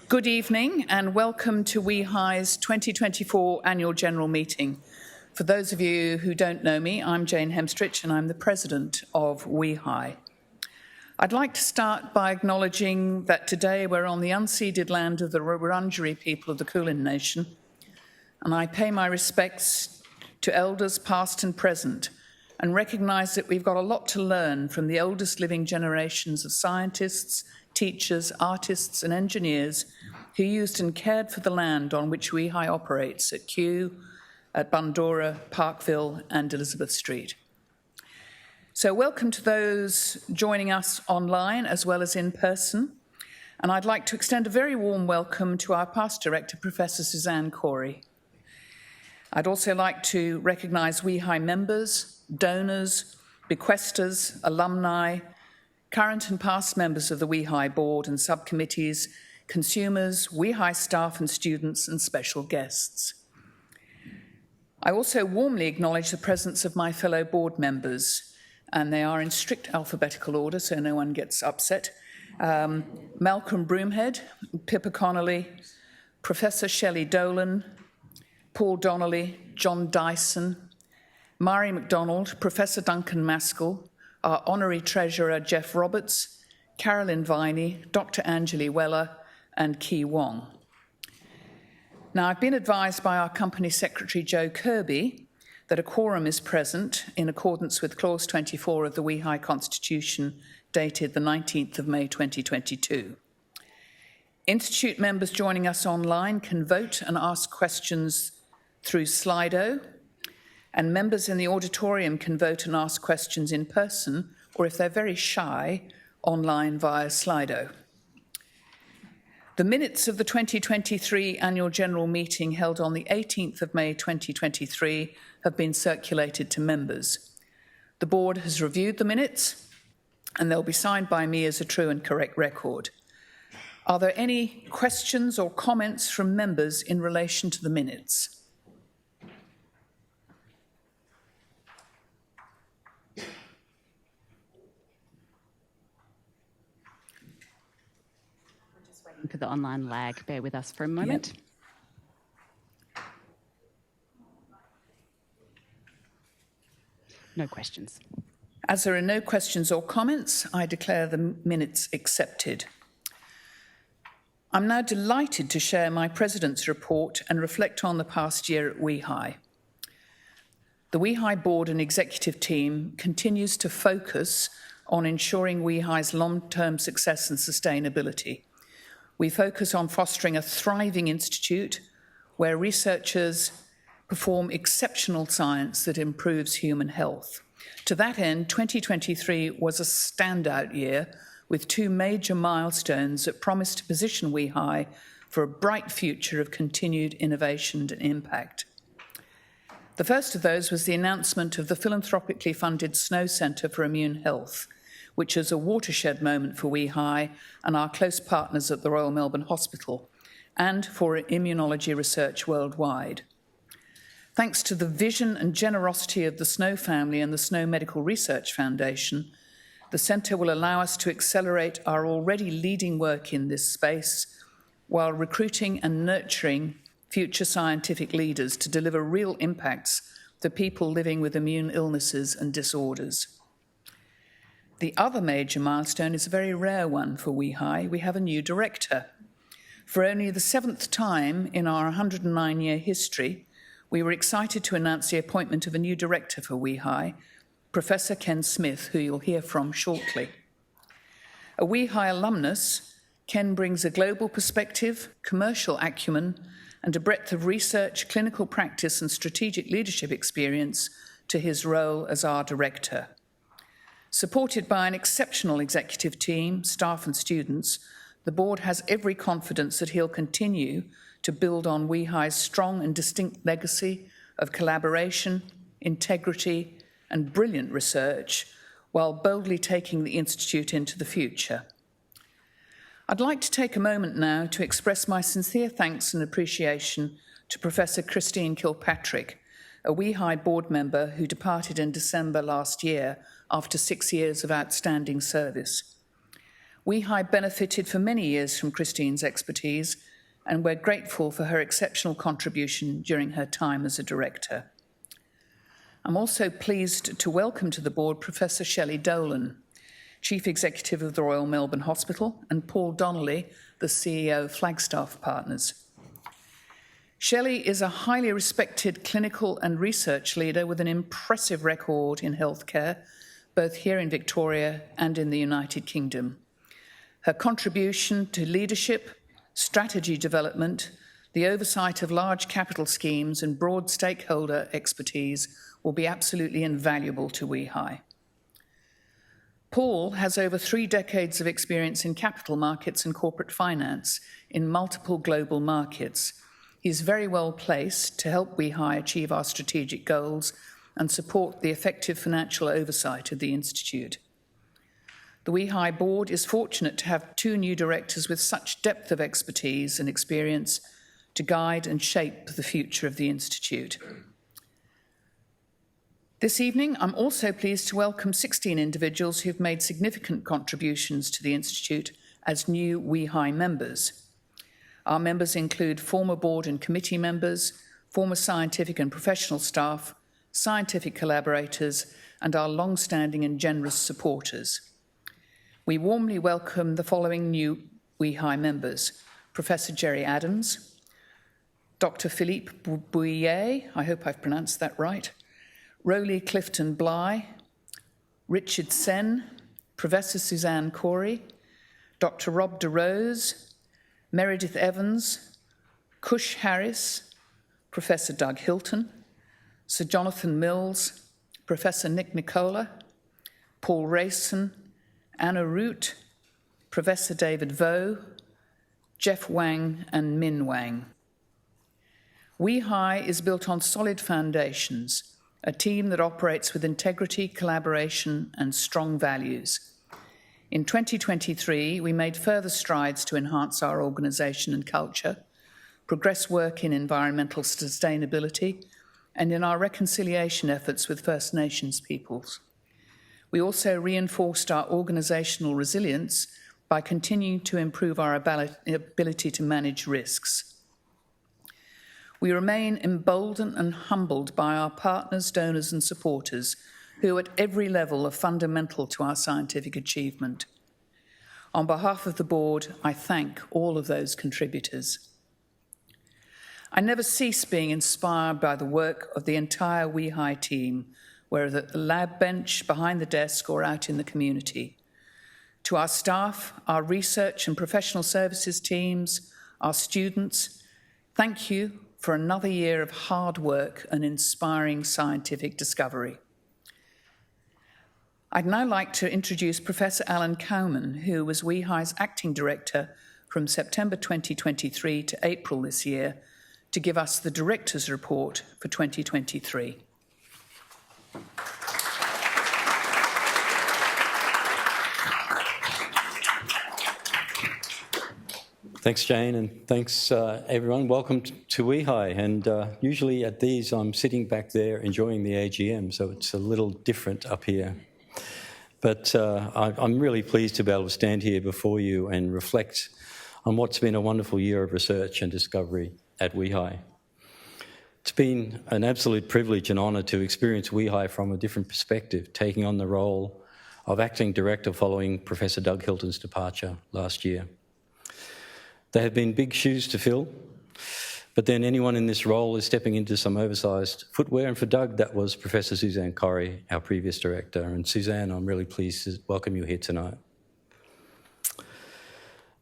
Good evening and welcome to WEHI's 2024 Annual General Meeting. For those of you who don't know me, I'm Jane Hemstritch and I'm the President of WEHI. I'd like to start by acknowledging that today we're on the unceded land of the Wurundjeri people of the Kulin Nation, and I pay my respects to elders past and present and recognise that we've got a lot to learn from the oldest living generations of scientists, teachers, artists and engineers who used and cared for the land on which WEHI operates at Kew, at Bundoora, Parkville and Elizabeth Street. So welcome to those joining us online as well as in person. And I'd like to extend a very warm welcome to our past director, Professor Suzanne Corey. I'd also like to recognise WEHI members, donors, bequesters, alumni, current and past members of the WEHI board and subcommittees, consumers, WEHI staff and students and special guests. I also warmly acknowledge the presence of my fellow board members, and they are in strict alphabetical order so no one gets upset. Malcolm Broomhead, Pippa Connolly, Professor Shelley Dolan, Paul Donnelly, John Dyson, Mari MacDonald, Professor Duncan Maskell, our Honorary Treasurer Jeff Roberts, Carolyn Viney, Dr. Anjali Weller and Kee Wong. Now, I've been advised by our Company Secretary Joe Kirby that a quorum is present in accordance with Clause 24 of the WEHI Constitution dated the 19th of May 2022. Institute members joining us online can vote and ask questions through Slido, and members in the auditorium can vote and ask questions in person, or if they're very shy, online via Slido. The minutes of the 2023 Annual General Meeting held on the 18th of May 2023 have been circulated to members. The board has reviewed the minutes and they'll be signed by me as a true and correct record. Are there any questions or comments from members in relation to the minutes? For the online lag, bear with us for a moment. Yep. No questions. As there are no questions or comments, I declare the minutes accepted. I'm now delighted to share my President's report and reflect on the past year at WEHI. The WEHI board and executive team continues to focus on ensuring WEHI's long-term success and sustainability. We focus on fostering a thriving institute where researchers perform exceptional science that improves human health. To that end, 2023 was a standout year with two major milestones that promise to position WEHI for a bright future of continued innovation and impact. The first of those was the announcement of the philanthropically funded Snow Centre for Immune Health, which is a watershed moment for WEHI and our close partners at the Royal Melbourne Hospital, and for immunology research worldwide. Thanks to the vision and generosity of the Snow family and the Snow Medical Research Foundation, the centre will allow us to accelerate our already leading work in this space while recruiting and nurturing future scientific leaders to deliver real impacts to people living with immune illnesses and disorders. The other major milestone is a very rare one for WEHI. We have a new director. For only the 7th time in our 109-year history, we were excited to announce the appointment of a new director for WEHI, Professor Ken Smith, who you'll hear from shortly. A WEHI alumnus, Ken brings a global perspective, commercial acumen, and a breadth of research, clinical practice, and strategic leadership experience to his role as our director. Supported by an exceptional executive team, staff and students, the board has every confidence that he'll continue to build on WEHI's strong and distinct legacy of collaboration, integrity and brilliant research while boldly taking the Institute into the future. I'd like to take a moment now to express my sincere thanks and appreciation to Professor Christine Kilpatrick, a WEHI board member who departed in December last year after 6 years of outstanding service. WEHI benefited for many years from Christine's expertise, and we're grateful for her exceptional contribution during her time as a director. I'm also pleased to welcome to the board Professor Shelley Dolan, Chief Executive of the Royal Melbourne Hospital, and Paul Donnelly, the CEO of Flagstaff Partners. Shelley is a highly respected clinical and research leader with an impressive record in healthcare, both here in Victoria and in the United Kingdom. Her contribution to leadership, strategy development, the oversight of large capital schemes and broad stakeholder expertise will be absolutely invaluable to WEHI. Paul has over 3 decades of experience in capital markets and corporate finance in multiple global markets. He's very well placed to help WEHI achieve our strategic goals and support the effective financial oversight of the Institute. The WEHI board is fortunate to have 2 new directors with such depth of expertise and experience to guide and shape the future of the Institute. This evening, I'm also pleased to welcome 16 individuals who've made significant contributions to the Institute as new WEHI members. Our members include former board and committee members, former scientific and professional staff, scientific collaborators, and our long-standing and generous supporters. We warmly welcome the following new WEHI members: Professor Jerry Adams, Dr. Philippe Bouillet, I hope I've pronounced that right, Roly Clifton Bly, Richard Sen, Professor Suzanne Corey, Dr. Rob DeRose, Meredith Evans, Cush Harris, Professor Doug Hilton, Sir Jonathan Mills, Professor Nick Nicola, Paul Rayson, Anna Root, Professor David Vo, Jeff Wang, and Min Wang. WEHI is built on solid foundations, a team that operates with integrity, collaboration, and strong values. In 2023, we made further strides to enhance our organisation and culture, progress work in environmental sustainability, and in our reconciliation efforts with First Nations peoples. We also reinforced our organisational resilience by continuing to improve our ability to manage risks. We remain emboldened and humbled by our partners, donors, and supporters who at every level are fundamental to our scientific achievement. On behalf of the board, I thank all of those contributors. I never cease being inspired by the work of the entire WEHI team, whether at the lab bench, behind the desk, or out in the community. To our staff, our research and professional services teams, our students, thank you for another year of hard work and inspiring scientific discovery. I'd now like to introduce Professor Alan Cowman, who was WEHI's acting director from September 2023 to April this year, to give us the director's report for 2023. Thanks, Jane, and thanks, everyone. Welcome to WEHI. And usually at these, I'm sitting back there enjoying the AGM, so it's a little different up here. But I'm really pleased to be able to stand here before you and reflect on what's been a wonderful year of research and discovery at WEHI. It's been an absolute privilege and honour to experience WEHI from a different perspective, taking on the role of acting director following Professor Doug Hilton's departure last year. They have been big shoes to fill, but then anyone in this role is stepping into some oversized footwear, and for Doug, that was Professor Suzanne Corey, our previous director. And Suzanne, I'm really pleased to welcome you here tonight.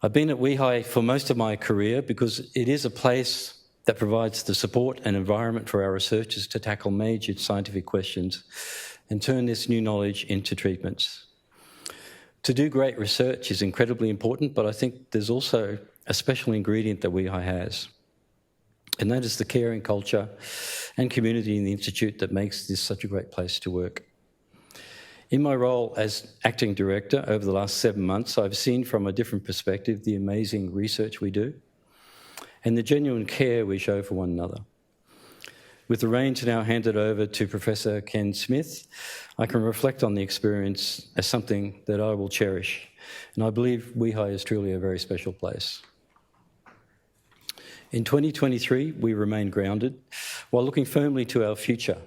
I've been at WEHI for most of my career because it is a place that provides the support and environment for our researchers to tackle major scientific questions and turn this new knowledge into treatments. To do great research is incredibly important, but I think there's also a special ingredient that WEHI has, and that is the caring culture and community in the Institute that makes this such a great place to work. In my role as acting director over the last 7 months, I've seen from a different perspective the amazing research we do and the genuine care we show for one another. With the reins now handed over to Professor Ken Smith, I can reflect on the experience as something that I will cherish And I believe WEHI is truly a very special place. In 2023, we remain grounded while looking firmly to our future.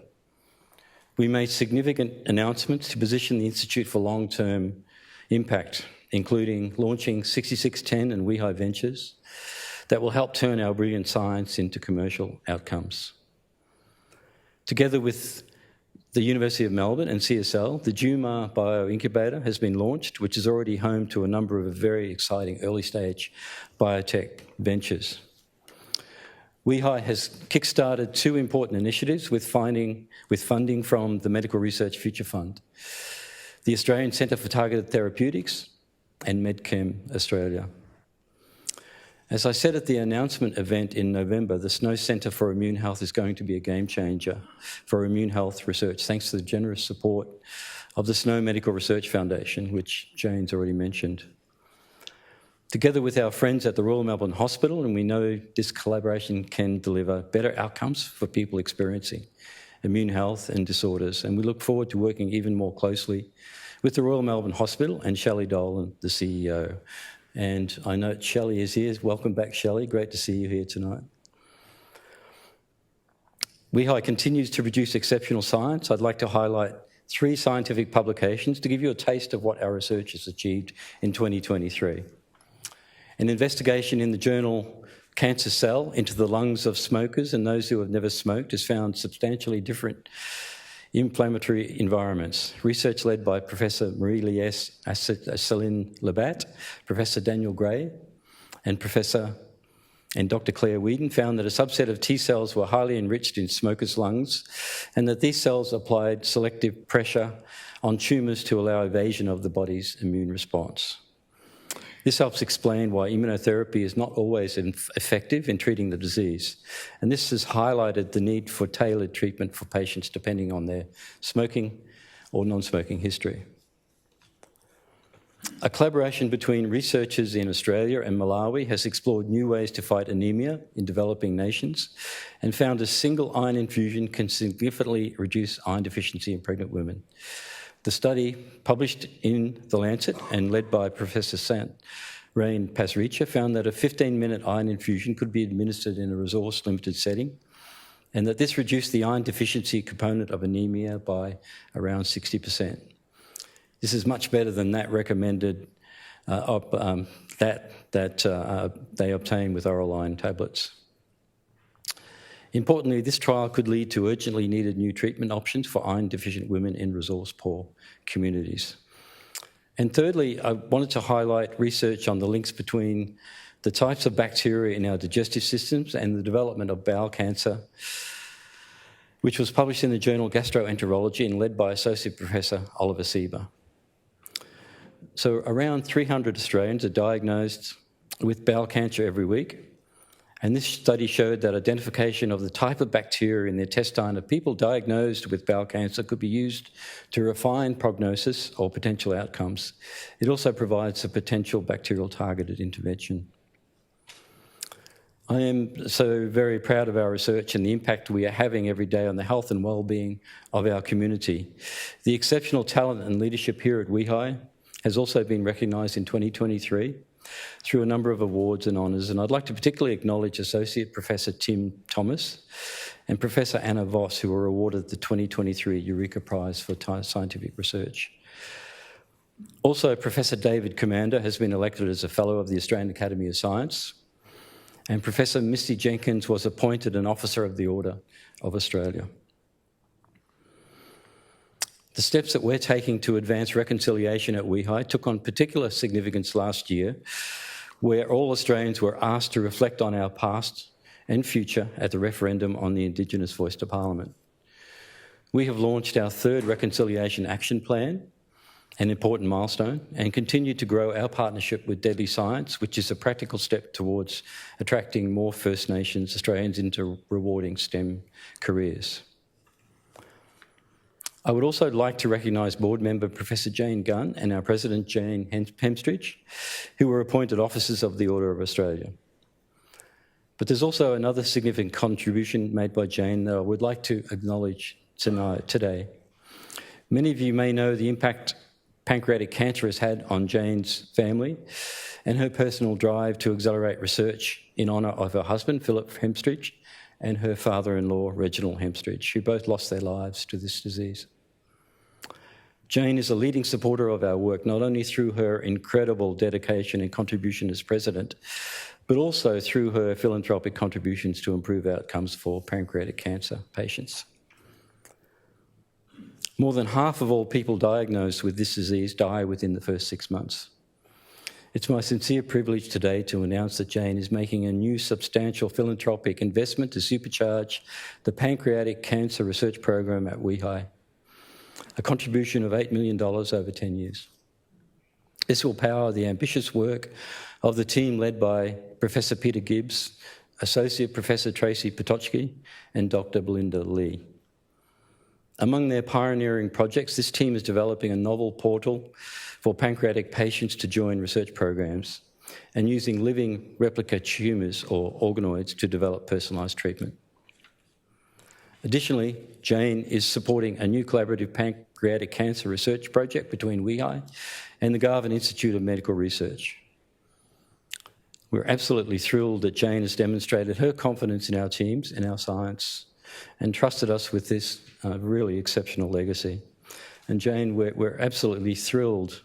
We made significant announcements to position the Institute for long-term impact, including launching 6610 and WEHI Ventures that will help turn our brilliant science into commercial outcomes. Together with the University of Melbourne and CSL, the Jumar Bioincubator has been launched, which is already home to a number of very exciting early-stage biotech ventures. WEHI has kickstarted two important initiatives with funding from the Medical Research Future Fund, the Australian Centre for Targeted Therapeutics and MedChem Australia. As I said at the announcement event in November, the Snow Centre for Immune Health is going to be a game changer for immune health research, thanks to the generous support of the Snow Medical Research Foundation, which Jane's already mentioned. Together with our friends at the Royal Melbourne Hospital, and we know this collaboration can deliver better outcomes for people experiencing immune health and disorders, and we look forward to working even more closely with the Royal Melbourne Hospital and Shelley Dolan, the CEO. And I note Shelley is here. Welcome back, Shelley. Great to see you here tonight. WEHI continues to produce exceptional science. I'd like to highlight 3 scientific publications to give you a taste of what our research has achieved in 2023. An investigation in the journal Cancer Cell into the lungs of smokers and those who have never smoked has found substantially different inflammatory environments. Research led by Professor Marie-Liesse Asselin-Labat, Professor Daniel Gray, and Dr. Claire Whedon found that a subset of T cells were highly enriched in smokers' lungs and that these cells applied selective pressure on tumours to allow evasion of the body's immune response. This helps explain why immunotherapy is not always effective in treating the disease, and this has highlighted the need for tailored treatment for patients depending on their smoking or non-smoking history. A collaboration between researchers in Australia and Malawi has explored new ways to fight anemia in developing nations and found a single iron infusion can significantly reduce iron deficiency in pregnant women. The study, published in The Lancet and led by Professor Sant-Rain Pasricha, found that a 15-minute iron infusion could be administered in a resource-limited setting and that this reduced the iron deficiency component of anemia by around 60%. This is much better than that recommended that they obtain with oral iron tablets. Importantly, this trial could lead to urgently needed new treatment options for iron-deficient women in resource-poor communities. And thirdly, I wanted to highlight research on the links between the types of bacteria in our digestive systems and the development of bowel cancer, which was published in the journal Gastroenterology and led by Associate Professor Oliver Sieber. So around 300 Australians are diagnosed with bowel cancer every week. And this study showed that identification of the type of bacteria in the intestine of people diagnosed with bowel cancer could be used to refine prognosis or potential outcomes. It also provides a potential bacterial targeted intervention. I am so very proud of our research and the impact we are having every day on the health and well-being of our community. The exceptional talent and leadership here at WEHI has also been recognised in 2023 through a number of awards and honours, and I'd like to particularly acknowledge Associate Professor Tim Thomas and Professor Anna Voss, who were awarded the 2023 Eureka Prize for Scientific Research. Also, Professor David Commander has been elected as a Fellow of the Australian Academy of Science, and Professor Misty Jenkins was appointed an Officer of the Order of Australia. The steps that we're taking to advance reconciliation at WEHI took on particular significance last year, where all Australians were asked to reflect on our past and future at the referendum on the Indigenous Voice to Parliament. We have launched our 3rd Reconciliation Action Plan, an important milestone, and continue to grow our partnership with Deadly Science, which is a practical step towards attracting more First Nations Australians into rewarding STEM careers. I would also like to recognise board member Professor Jane Gunn and our President Jane Hemstridge, who were appointed Officers of the Order of Australia. But there's also another significant contribution made by Jane that I would like to acknowledge today. Many of you may know the impact pancreatic cancer has had on Jane's family and her personal drive to accelerate research in honour of her husband, Philip Hemstridge, and her father-in-law, Reginald Hemstridge, who both lost their lives to this disease. Jane is a leading supporter of our work, not only through her incredible dedication and contribution as president, but also through her philanthropic contributions to improve outcomes for pancreatic cancer patients. More than half of all people diagnosed with this disease die within the first 6 months. It's my sincere privilege today to announce that Jane is making a new substantial philanthropic investment to supercharge the pancreatic cancer research program at WEHI, a contribution of $8 million over 10 years. This will power the ambitious work of the team led by Professor Peter Gibbs, Associate Professor Tracy Patochky, and Dr. Belinda Lee. Among their pioneering projects, this team is developing a novel portal for pancreatic patients to join research programs and using living replica tumours or organoids to develop personalised treatment. Additionally, Jane is supporting a new collaborative pancreatic cancer research project between WEHI and the Garvan Institute of Medical Research. We're absolutely thrilled that Jane has demonstrated her confidence in our teams and our science and trusted us with this really exceptional legacy. And Jane, we're absolutely thrilled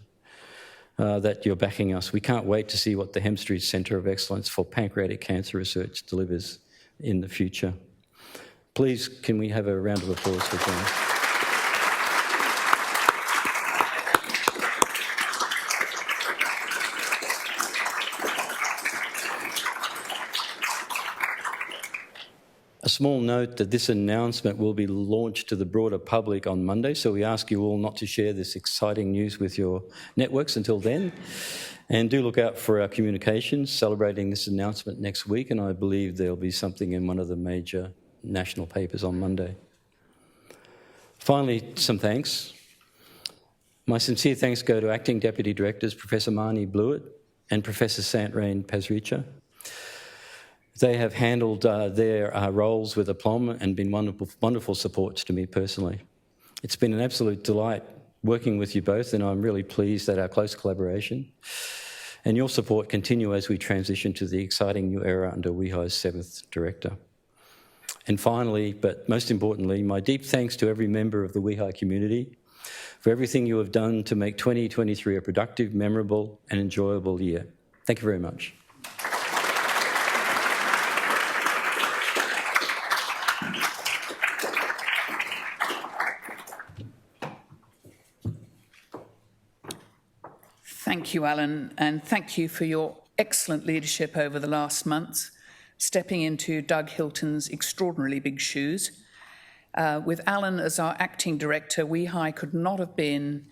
that you're backing us. We can't wait to see what the Hemstridge Centre of Excellence for Pancreatic Cancer Research delivers in the future. Please, can we have a round of applause for Jane? A small note that this announcement will be launched to the broader public on Monday, so we ask you all not to share this exciting news with your networks until then. And do look out for our communications celebrating this announcement next week, and I believe there'll be something in one of the major national papers on Monday. Finally, some thanks. My sincere thanks go to Acting Deputy Directors Professor Marnie Blewett and Professor Santrain Pasricha. They have handled their roles with aplomb and been wonderful supports to me personally. It's been an absolute delight working with you both, and I'm really pleased that our close collaboration and your support continue as we transition to the exciting new era under WEHI's 7th Director. And finally, but most importantly, my deep thanks to every member of the WEHI community for everything you have done to make 2023 a productive, memorable and enjoyable year. Thank you very much. Thank you, Alan, and thank you for your excellent leadership over the last months, stepping into Doug Hilton's extraordinarily big shoes. With Alan as our acting director, WEHI could not have been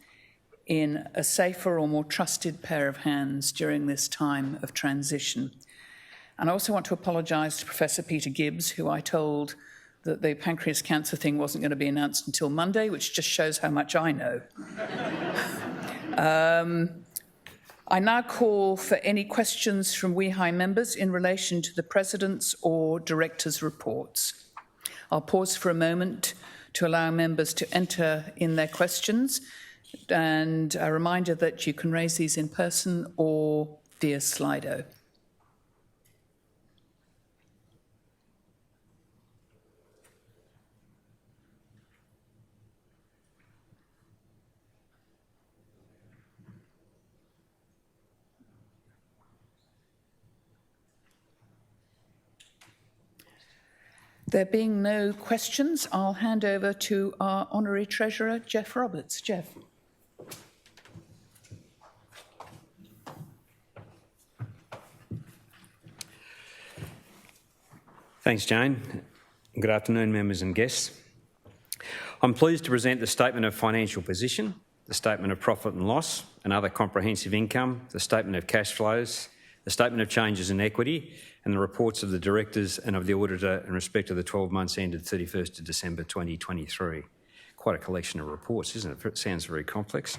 in a safer or more trusted pair of hands during this time of transition. And I also want to apologise to Professor Peter Gibbs, who I told that the pancreas cancer thing wasn't going to be announced until Monday, which just shows how much I know. I now call for any questions from WEHI members in relation to the President's or Director's reports. I'll pause for a moment to allow members to enter in their questions, and a reminder that you can raise these in person or via Slido. There being no questions, I'll hand over to our Honorary Treasurer, Jeff Roberts. Jeff. Thanks, Jane. Good afternoon, members and guests. I'm pleased to present the Statement of Financial Position, the Statement of Profit and Loss and other comprehensive income, the Statement of Cash Flows, the Statement of Changes in Equity, and the reports of the Directors and of the Auditor in respect of the 12 months ended 31st of December 2023. Quite a collection of reports, isn't it? It sounds very complex.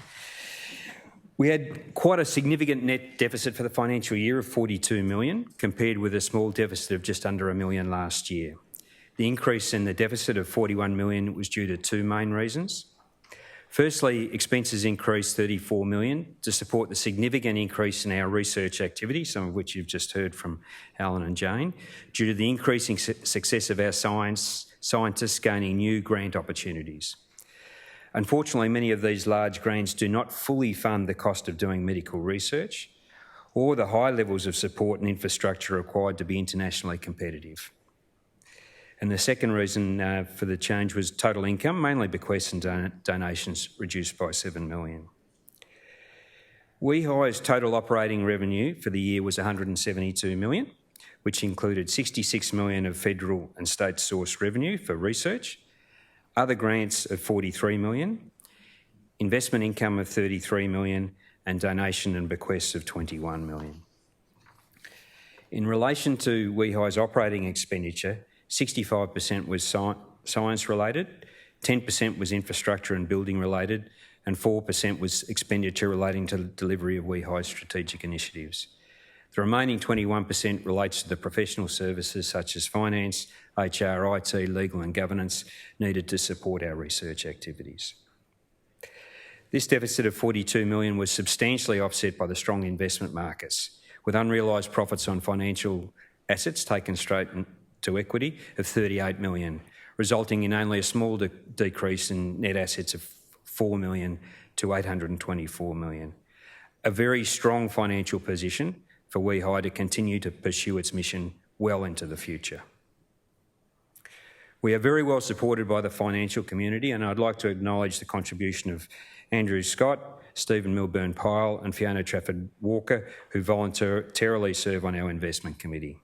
We had quite a significant net deficit for the financial year of $42 million, compared with a small deficit of just under $1 million last year. The increase in the deficit of $41 million was due to two main reasons. Firstly, expenses increased $34 million to support the significant increase in our research activity, some of which you've just heard from Alan and Jane, due to the increasing success of our scientists gaining new grant opportunities. Unfortunately, many of these large grants do not fully fund the cost of doing medical research or the high levels of support and infrastructure required to be internationally competitive. And the second reason for the change was total income, mainly bequests and donations, reduced by $7 million. WEHI's total operating revenue for the year was $172 million, which included $66 million of federal and state source revenue for research, other grants of $43 million, investment income of $33 million, and donation and bequests of $21 million. In relation to WEHI's operating expenditure, 65% was science-related, 10% was infrastructure and building-related, and 4% was expenditure relating to the delivery of WEHI's strategic initiatives. The remaining 21% relates to the professional services such as finance, HR, IT, legal and governance needed to support our research activities. This deficit of $42 million was substantially offset by the strong investment markets, with unrealised profits on financial assets taken straight to equity of $38 million, resulting in only a small decrease in net assets of $4 million to $824 million. A very strong financial position for WEHI to continue to pursue its mission well into the future. We are very well supported by the financial community, and I'd like to acknowledge the contribution of Andrew Scott, Stephen Milburn-Pyle and Fiona Trafford-Walker, who voluntarily serve on our investment committee.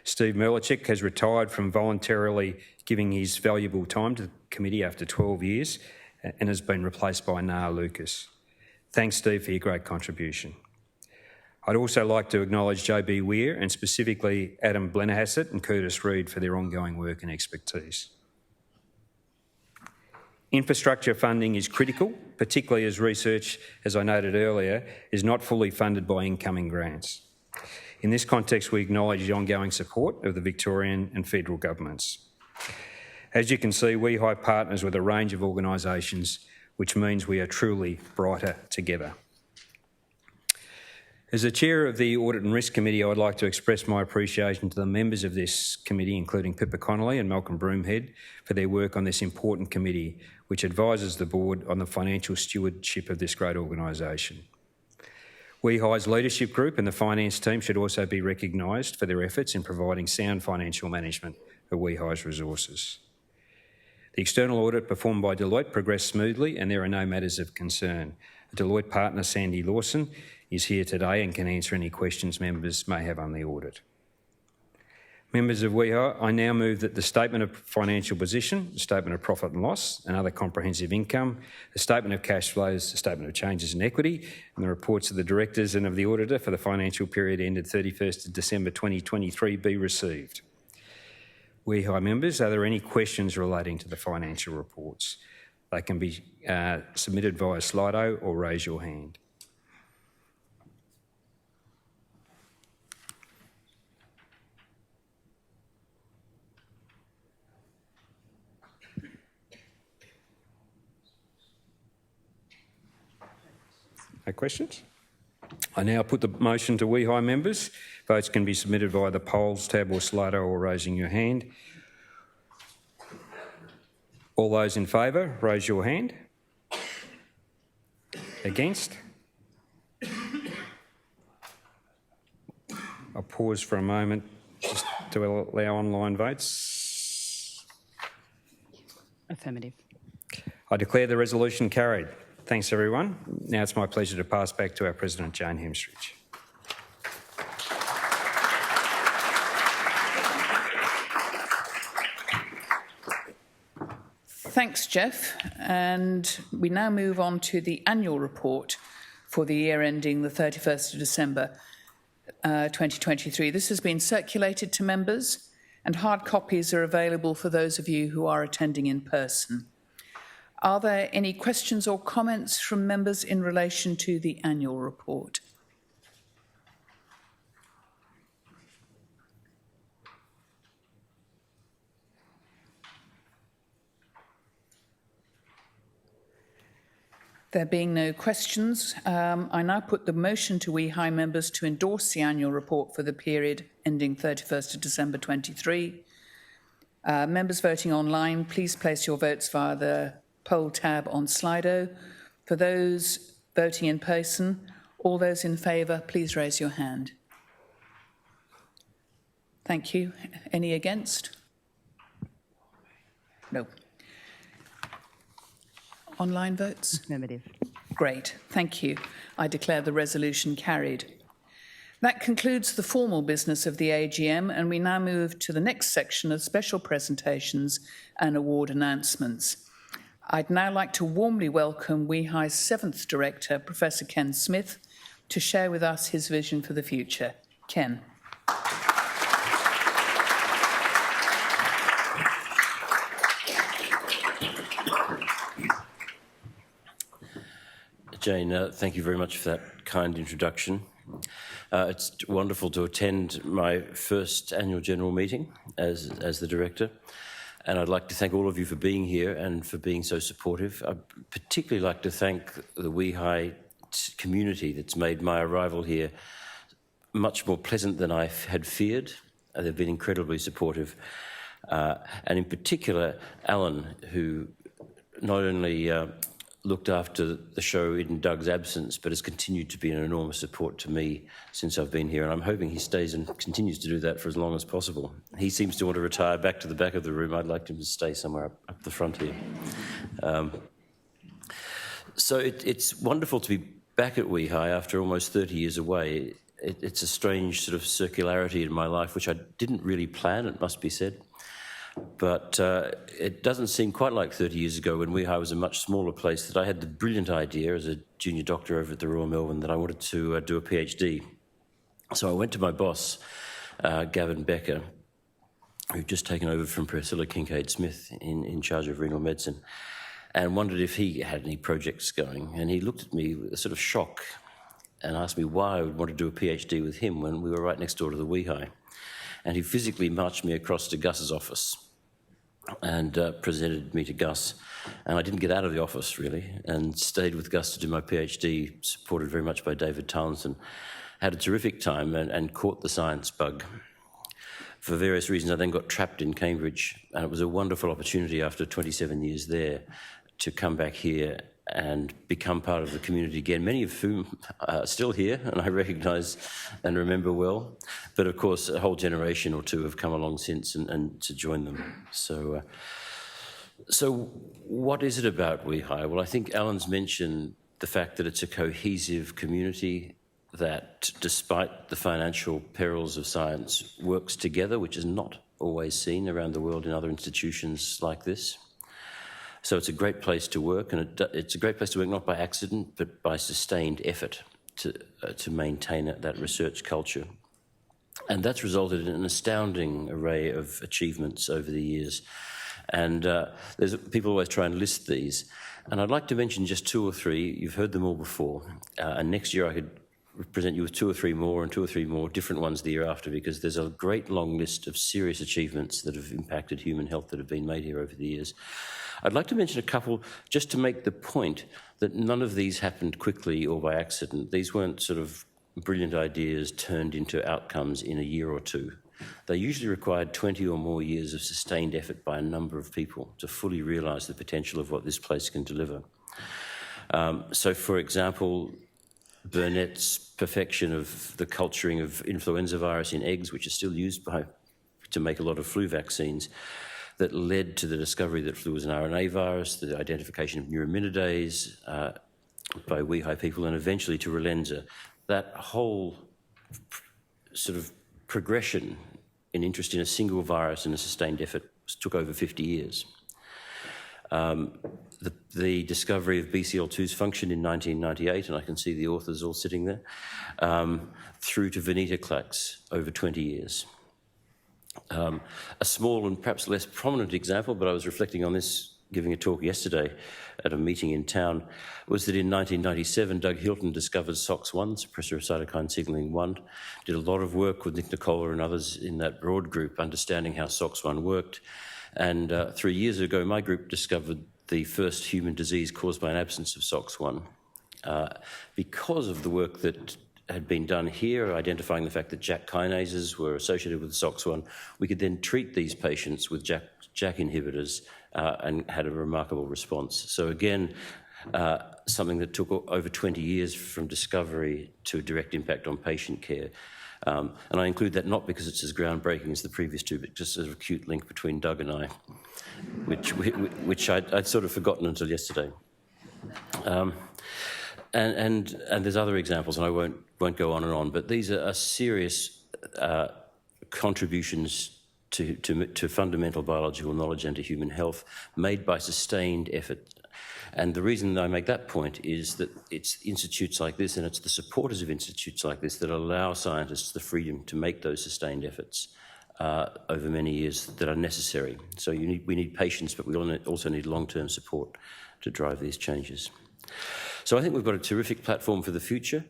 Steve Merlichik has retired from voluntarily giving his valuable time to the committee after 12 years and has been replaced by Nar Lucas. Thanks, Steve, for your great contribution. I'd also like to acknowledge JB Weir and specifically Adam Blennerhassett and Curtis Reid for their ongoing work and expertise. Infrastructure funding is critical, particularly as research, as I noted earlier, is not fully funded by incoming grants. In this context, we acknowledge the ongoing support of the Victorian and federal governments. As you can see, WEHI partners with a range of organisations, which means we are truly brighter together. As the Chair of the Audit and Risk Committee, I would like to express my appreciation to the members of this committee, including Pippa Connolly and Malcolm Broomhead, for their work on this important committee, which advises the Board on the financial stewardship of this great organisation. WEHI's leadership group and the finance team should also be recognised for their efforts in providing sound financial management of WEHI's resources. The external audit performed by Deloitte progressed smoothly and there are no matters of concern. Deloitte partner Sandy Lawson is here today and can answer any questions members may have on the audit. Members of WEHI, I now move that the Statement of Financial Position, the Statement of Profit and Loss and other comprehensive income, the Statement of Cash Flows, the Statement of Changes in Equity and the reports of the Directors and of the Auditor for the financial period ended 31st of December 2023 be received. WEHI members, are there any questions relating to the financial reports? They can be submitted via Slido or raise your hand. No questions? I now put the motion to WEHI members. Votes can be submitted via the polls tab or Slido or raising your hand. All those in favour, raise your hand. Against? I'll pause for a moment just to allow online votes. Affirmative. I declare the resolution carried. Thanks, everyone. Now it's my pleasure to pass back to our President, Jane Hemstridge. Thanks, Jeff. And we now move on to the annual report for the year ending the 31st of December 2023. This has been circulated to members and hard copies are available for those of you who are attending in person. Are there any questions or comments from members in relation to the annual report? There being no questions, I now put the motion to WEHI members to endorse the annual report for the period ending 31st of December 23. Members voting online, please place your votes via the poll tab on Slido. For those voting in person, all those in favour, please raise your hand. Thank you. Any against? No. Online votes? Affirmative. Great, thank you. I declare the resolution carried. That concludes the formal business of the AGM, and we now move to the next section of special presentations and award announcements. I'd now like to warmly welcome WEHI's 7th Director, Professor Ken Smith, to share with us his vision for the future. Ken. Jane, thank you very much for that kind introduction. It's wonderful to attend my first annual general meeting as the director, and I'd like to thank all of you for being here and for being so supportive. I'd particularly like to thank the WEHI community that's made my arrival here much more pleasant than I had feared. They've been incredibly supportive, and in particular Alan, who not only looked after the show in Doug's absence, but has continued to be an enormous support to me since I've been here, and I'm hoping he stays and continues to do that for as long as possible. He seems to want to retire back to the back of the room. I'd like him to stay somewhere up the front here. So it's wonderful to be back at WEHI after almost 30 years away. It's a strange sort of circularity in my life, which I didn't really plan, it must be said. But it doesn't seem quite like 30 years ago when WEHI was a much smaller place that I had the brilliant idea as a junior doctor over at the Royal Melbourne that I wanted to do a PhD. So I went to my boss, Gavin Becker, who'd just taken over from Priscilla Kincaid-Smith in charge of renal medicine, and wondered if he had any projects going. And he looked at me with a sort of shock and asked me why I would want to do a PhD with him when we were right next door to the WEHI. And he physically marched me across to Gus's office and presented me to Gus. And I didn't get out of the office, really, and stayed with Gus to do my PhD, supported very much by David Townsend. Had a terrific time and caught the science bug. For various reasons, I then got trapped in Cambridge, and it was a wonderful opportunity after 27 years there to come back here and become part of the community again, many of whom are still here, and I recognise and remember well. But of course, a whole generation or two have come along since and to join them. So what is it about WEHI? Well, I think Alan's mentioned the fact that it's a cohesive community that, despite the financial perils of science, works together, which is not always seen around the world in other institutions like this. So it's a great place to work, and it's a great place to work not by accident, but by sustained effort to maintain that research culture. And that's resulted in an astounding array of achievements over the years. And people always try and list these. And I'd like to mention just 2 or 3. You've heard them all before. And next year I could present you with 2 or 3 more and 2 or 3 more different ones the year after, because there's a great long list of serious achievements that have impacted human health that have been made here over the years. I'd like to mention a couple just to make the point that none of these happened quickly or by accident. These weren't sort of brilliant ideas turned into outcomes in a year or 2. They usually required 20 or more years of sustained effort by a number of people to fully realise the potential of what this place can deliver. So, for example, Burnett's perfection of the culturing of influenza virus in eggs, which is still used to make a lot of flu vaccines, that led to the discovery that flu was an RNA virus, the identification of neuraminidase by WEHI people, and eventually to Relenza. That whole sort of progression in interest in a single virus and a sustained effort took over 50 years. The discovery of BCL2's function in 1998, and I can see the authors all sitting there, through to venetoclax over 20 years. A small and perhaps less prominent example, but I was reflecting on this giving a talk yesterday at a meeting in town, was that in 1997, Doug Hilton discovered SOX1, suppressor of cytokine signalling 1, did a lot of work with Nick Nicola and others in that broad group, understanding how SOX1 worked. And 3 years ago, my group discovered the first human disease caused by an absence of SOX1. Because of the work that had been done here, identifying the fact that JAK kinases were associated with SOX1, we could then treat these patients with JAK inhibitors and had a remarkable response. So again, something that took over 20 years from discovery to a direct impact on patient care. And I include that not because it's as groundbreaking as the previous two, but just as a cute link between Doug and I, which I'd sort of forgotten until yesterday. And there's other examples, and I won't go on and on, but these are serious contributions to fundamental biological knowledge and to human health made by sustained effort. And the reason I make that point is that it's institutes like this, and it's the supporters of institutes like this that allow scientists the freedom to make those sustained efforts over many years that are necessary. So we need patience, but we also need long-term support to drive these changes. So I think we've got a terrific platform for the future,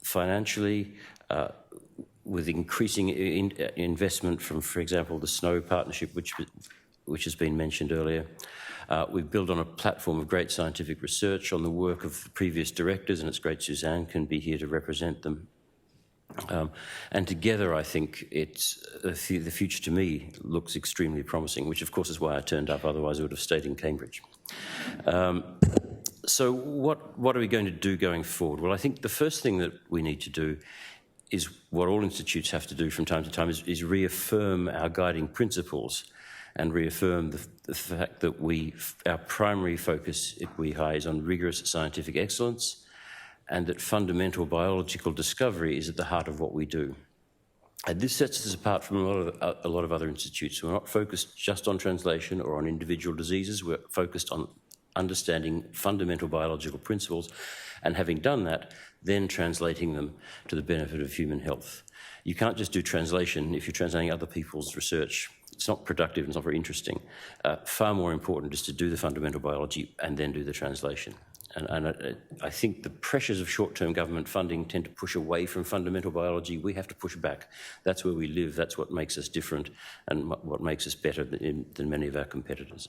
financially, with increasing investment from, for example, the SNOW partnership, which has been mentioned earlier. We've built on a platform of great scientific research on the work of the previous directors, and it's great Suzanne can be here to represent them. And together, I think the future to me looks extremely promising, which of course is why I turned up, otherwise I would have stayed in Cambridge. So what are we going to do going forward? Well, I think the first thing that we need to do is what all institutes have to do from time to time is reaffirm our guiding principles and reaffirm the fact that our primary focus at WEHI is on rigorous scientific excellence, and that fundamental biological discovery is at the heart of what we do. And this sets us apart from a lot of other institutes. We're not focused just on translation or on individual diseases. We're focused on understanding fundamental biological principles, and having done that, then translating them to the benefit of human health. You can't just do translation if you're translating other people's research. It's not productive, it's not very interesting. Far more important is to do the fundamental biology and then do the translation. And I think the pressures of short-term government funding tend to push away from fundamental biology. We have to push back. That's where we live, that's what makes us different and what makes us better than many of our competitors.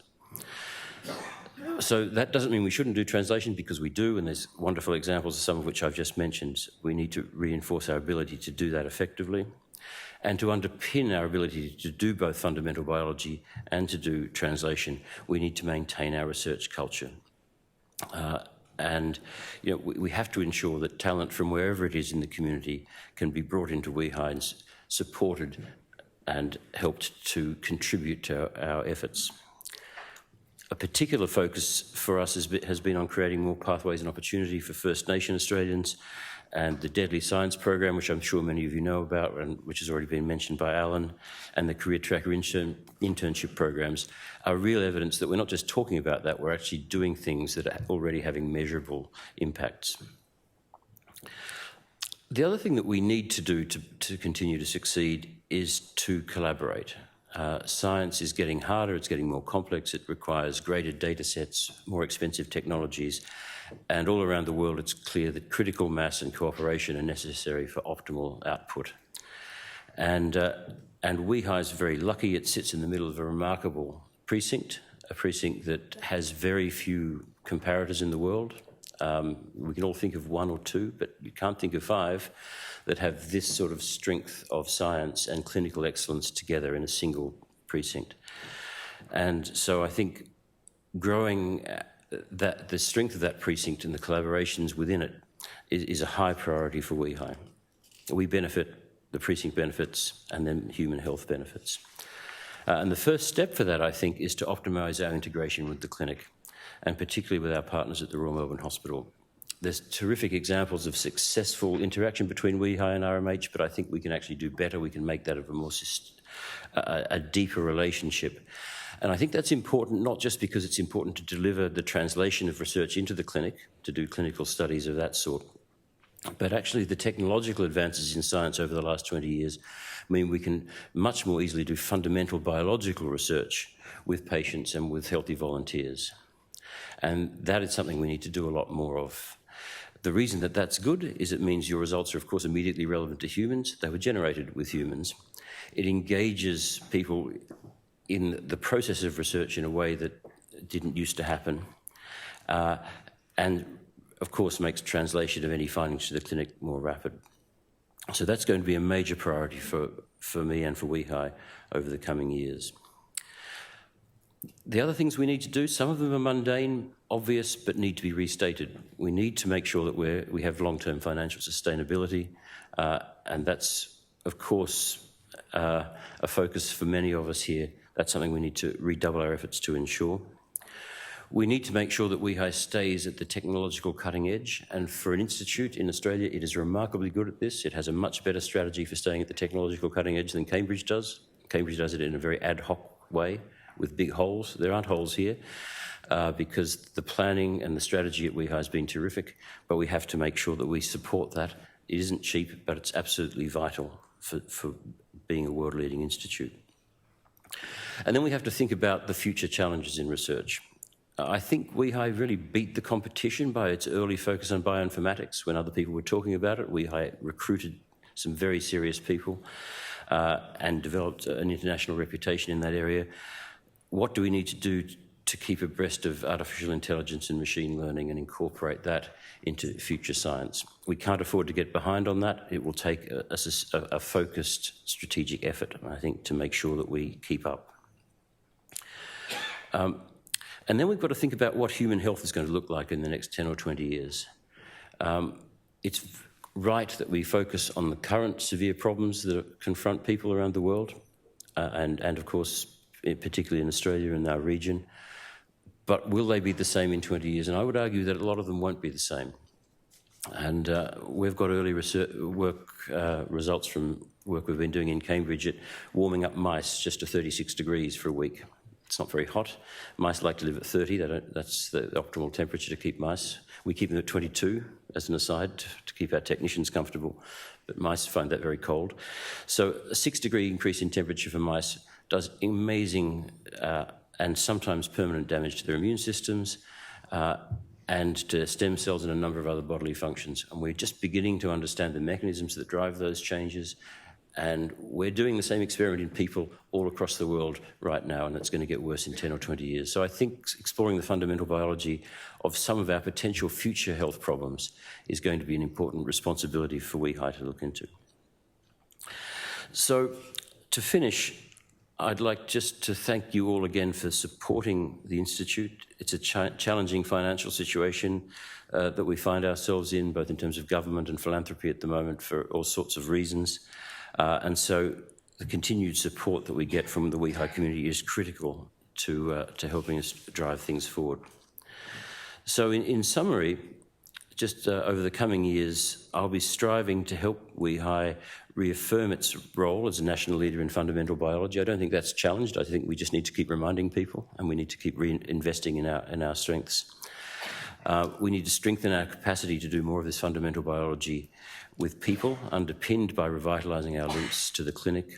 So that doesn't mean we shouldn't do translation, because we do, and there's wonderful examples, some of which I've just mentioned. We need to reinforce our ability to do that effectively. And to underpin our ability to do both fundamental biology and to do translation, we need to maintain our research culture. And we have to ensure that talent from wherever it is in the community can be brought into WEHI and supported and helped to contribute to our efforts. A particular focus for us has been on creating more pathways and opportunity for First Nation Australians, and the Deadly Science program, which I'm sure many of you know about and which has already been mentioned by Alan, and the Career Tracker internship programs are real evidence that we're not just talking about that, we're actually doing things that are already having measurable impacts. The other thing that we need to do to continue to succeed is to collaborate. Science is getting harder, it's getting more complex, it requires greater data sets, more expensive technologies, and all around the world it's clear that critical mass and cooperation are necessary for optimal output. And WEHI is very lucky. It sits in the middle of a remarkable precinct, a precinct that has very few comparators in the world. We can all think of one or two, but you can't think of five that have this sort of strength of science and clinical excellence together in a single precinct. And so I think growing the strength of that precinct and the collaborations within it is a high priority for WEHI. We benefit, the precinct benefits, and then human health benefits. And the first step for that, I think, is to optimise our integration with the clinic, and particularly with our partners at the Royal Melbourne Hospital. There's terrific examples of successful interaction between WEHI and RMH, but I think we can actually do better. We can make that a deeper relationship. And I think that's important, not just because it's important to deliver the translation of research into the clinic, to do clinical studies of that sort, but actually the technological advances in science over the last 20 years mean we can much more easily do fundamental biological research with patients and with healthy volunteers. And that is something we need to do a lot more of. The reason that that's good is it means your results are, of course, immediately relevant to humans. They were generated with humans. It engages people in the process of research in a way that didn't used to happen, and of course makes translation of any findings to the clinic more rapid. So that's going to be a major priority for me and for WEHI over the coming years. The other things we need to do, some of them are mundane, obvious, but need to be restated. We need to make sure that we have long-term financial sustainability, and that's, of course, a focus for many of us here. That's something we need to redouble our efforts to ensure. We need to make sure that WEHI stays at the technological cutting edge, and for an institute in Australia, it is remarkably good at this. It has a much better strategy for staying at the technological cutting edge than Cambridge does. Cambridge does it in a very ad hoc way with big holes. There aren't holes here because the planning and the strategy at WEHI has been terrific, but we have to make sure that we support that. It isn't cheap, but it's absolutely vital for being a world-leading institute. And then we have to think about the future challenges in research. I think WEHI really beat the competition by its early focus on bioinformatics. When other people were talking about it, WEHI recruited some very serious people and developed an international reputation in that area. What do we need to do to keep abreast of artificial intelligence and machine learning and incorporate that into future science? We can't afford to get behind on that. It will take a focused strategic effort, I think, to make sure that we keep up. And then we've got to think about what human health is going to look like in the next 10 or 20 years. It's right that we focus on the current severe problems that confront people around the world, and of course, particularly in Australia and our region. But will they be the same in 20 years? And I would argue that a lot of them won't be the same. And we've got early research results from work we've been doing in Cambridge at warming up mice just to 36 degrees for a week. It's not very hot. Mice like to live at 30. That's the optimal temperature to keep mice. We keep them at 22, as an aside, to keep our technicians comfortable. But mice find that very cold. So a 6-degree increase in temperature for mice does amazing and sometimes permanent damage to their immune systems and to stem cells and a number of other bodily functions. And we're just beginning to understand the mechanisms that drive those changes. And we're doing the same experiment in people all across the world right now, and it's going to get worse in 10 or 20 years. So I think exploring the fundamental biology of some of our potential future health problems is going to be an important responsibility for WEHI to look into. So to finish, I'd like just to thank you all again for supporting the Institute. It's a challenging financial situation that we find ourselves in, both in terms of government and philanthropy at the moment for all sorts of reasons. And so the continued support that we get from the WEHI community is critical to helping us drive things forward. So in summary, just over the coming years, I'll be striving to help WEHI reaffirm its role as a national leader in fundamental biology. I don't think that's challenged. I think we just need to keep reminding people, and we need to keep reinvesting in our strengths. We need to strengthen our capacity to do more of this fundamental biology with people, underpinned by revitalising our links to the clinic.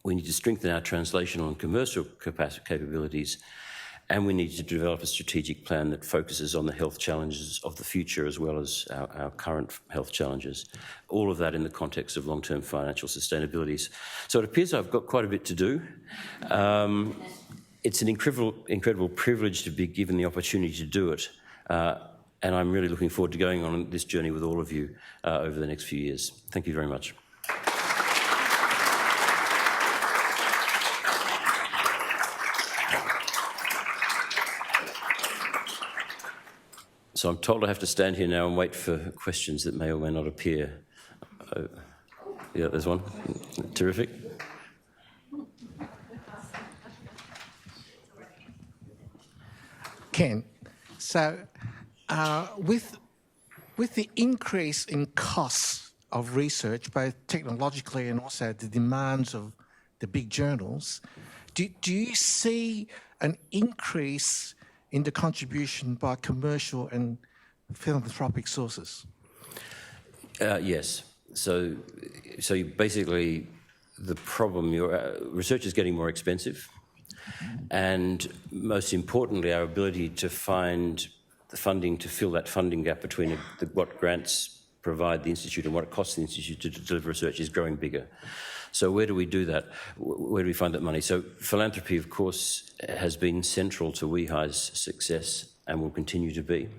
We need to strengthen our translational and commercial capabilities, and we need to develop a strategic plan that focuses on the health challenges of the future as well as our current health challenges. All of that in the context of long-term financial sustainability. So it appears I've got quite a bit to do. It's an incredible privilege to be given the opportunity to do it. And I'm really looking forward to going on this journey with all of you over the next few years. Thank you very much. So I'm told I have to stand here now and wait for questions that may or may not appear. Yeah, there's one. Terrific. Ken, so with the increase in costs of research, both technologically and also the demands of the big journals, do you see an increase in the contribution by commercial and philanthropic sources? Yes. So basically, the problem, research is getting more expensive, and most importantly, our ability to find the funding to fill that funding gap between what grants provide the Institute and what it costs the Institute to deliver research is growing bigger. So where do we do that? Where do we find that money? So philanthropy, of course, has been central to WEHI's success and will continue to be.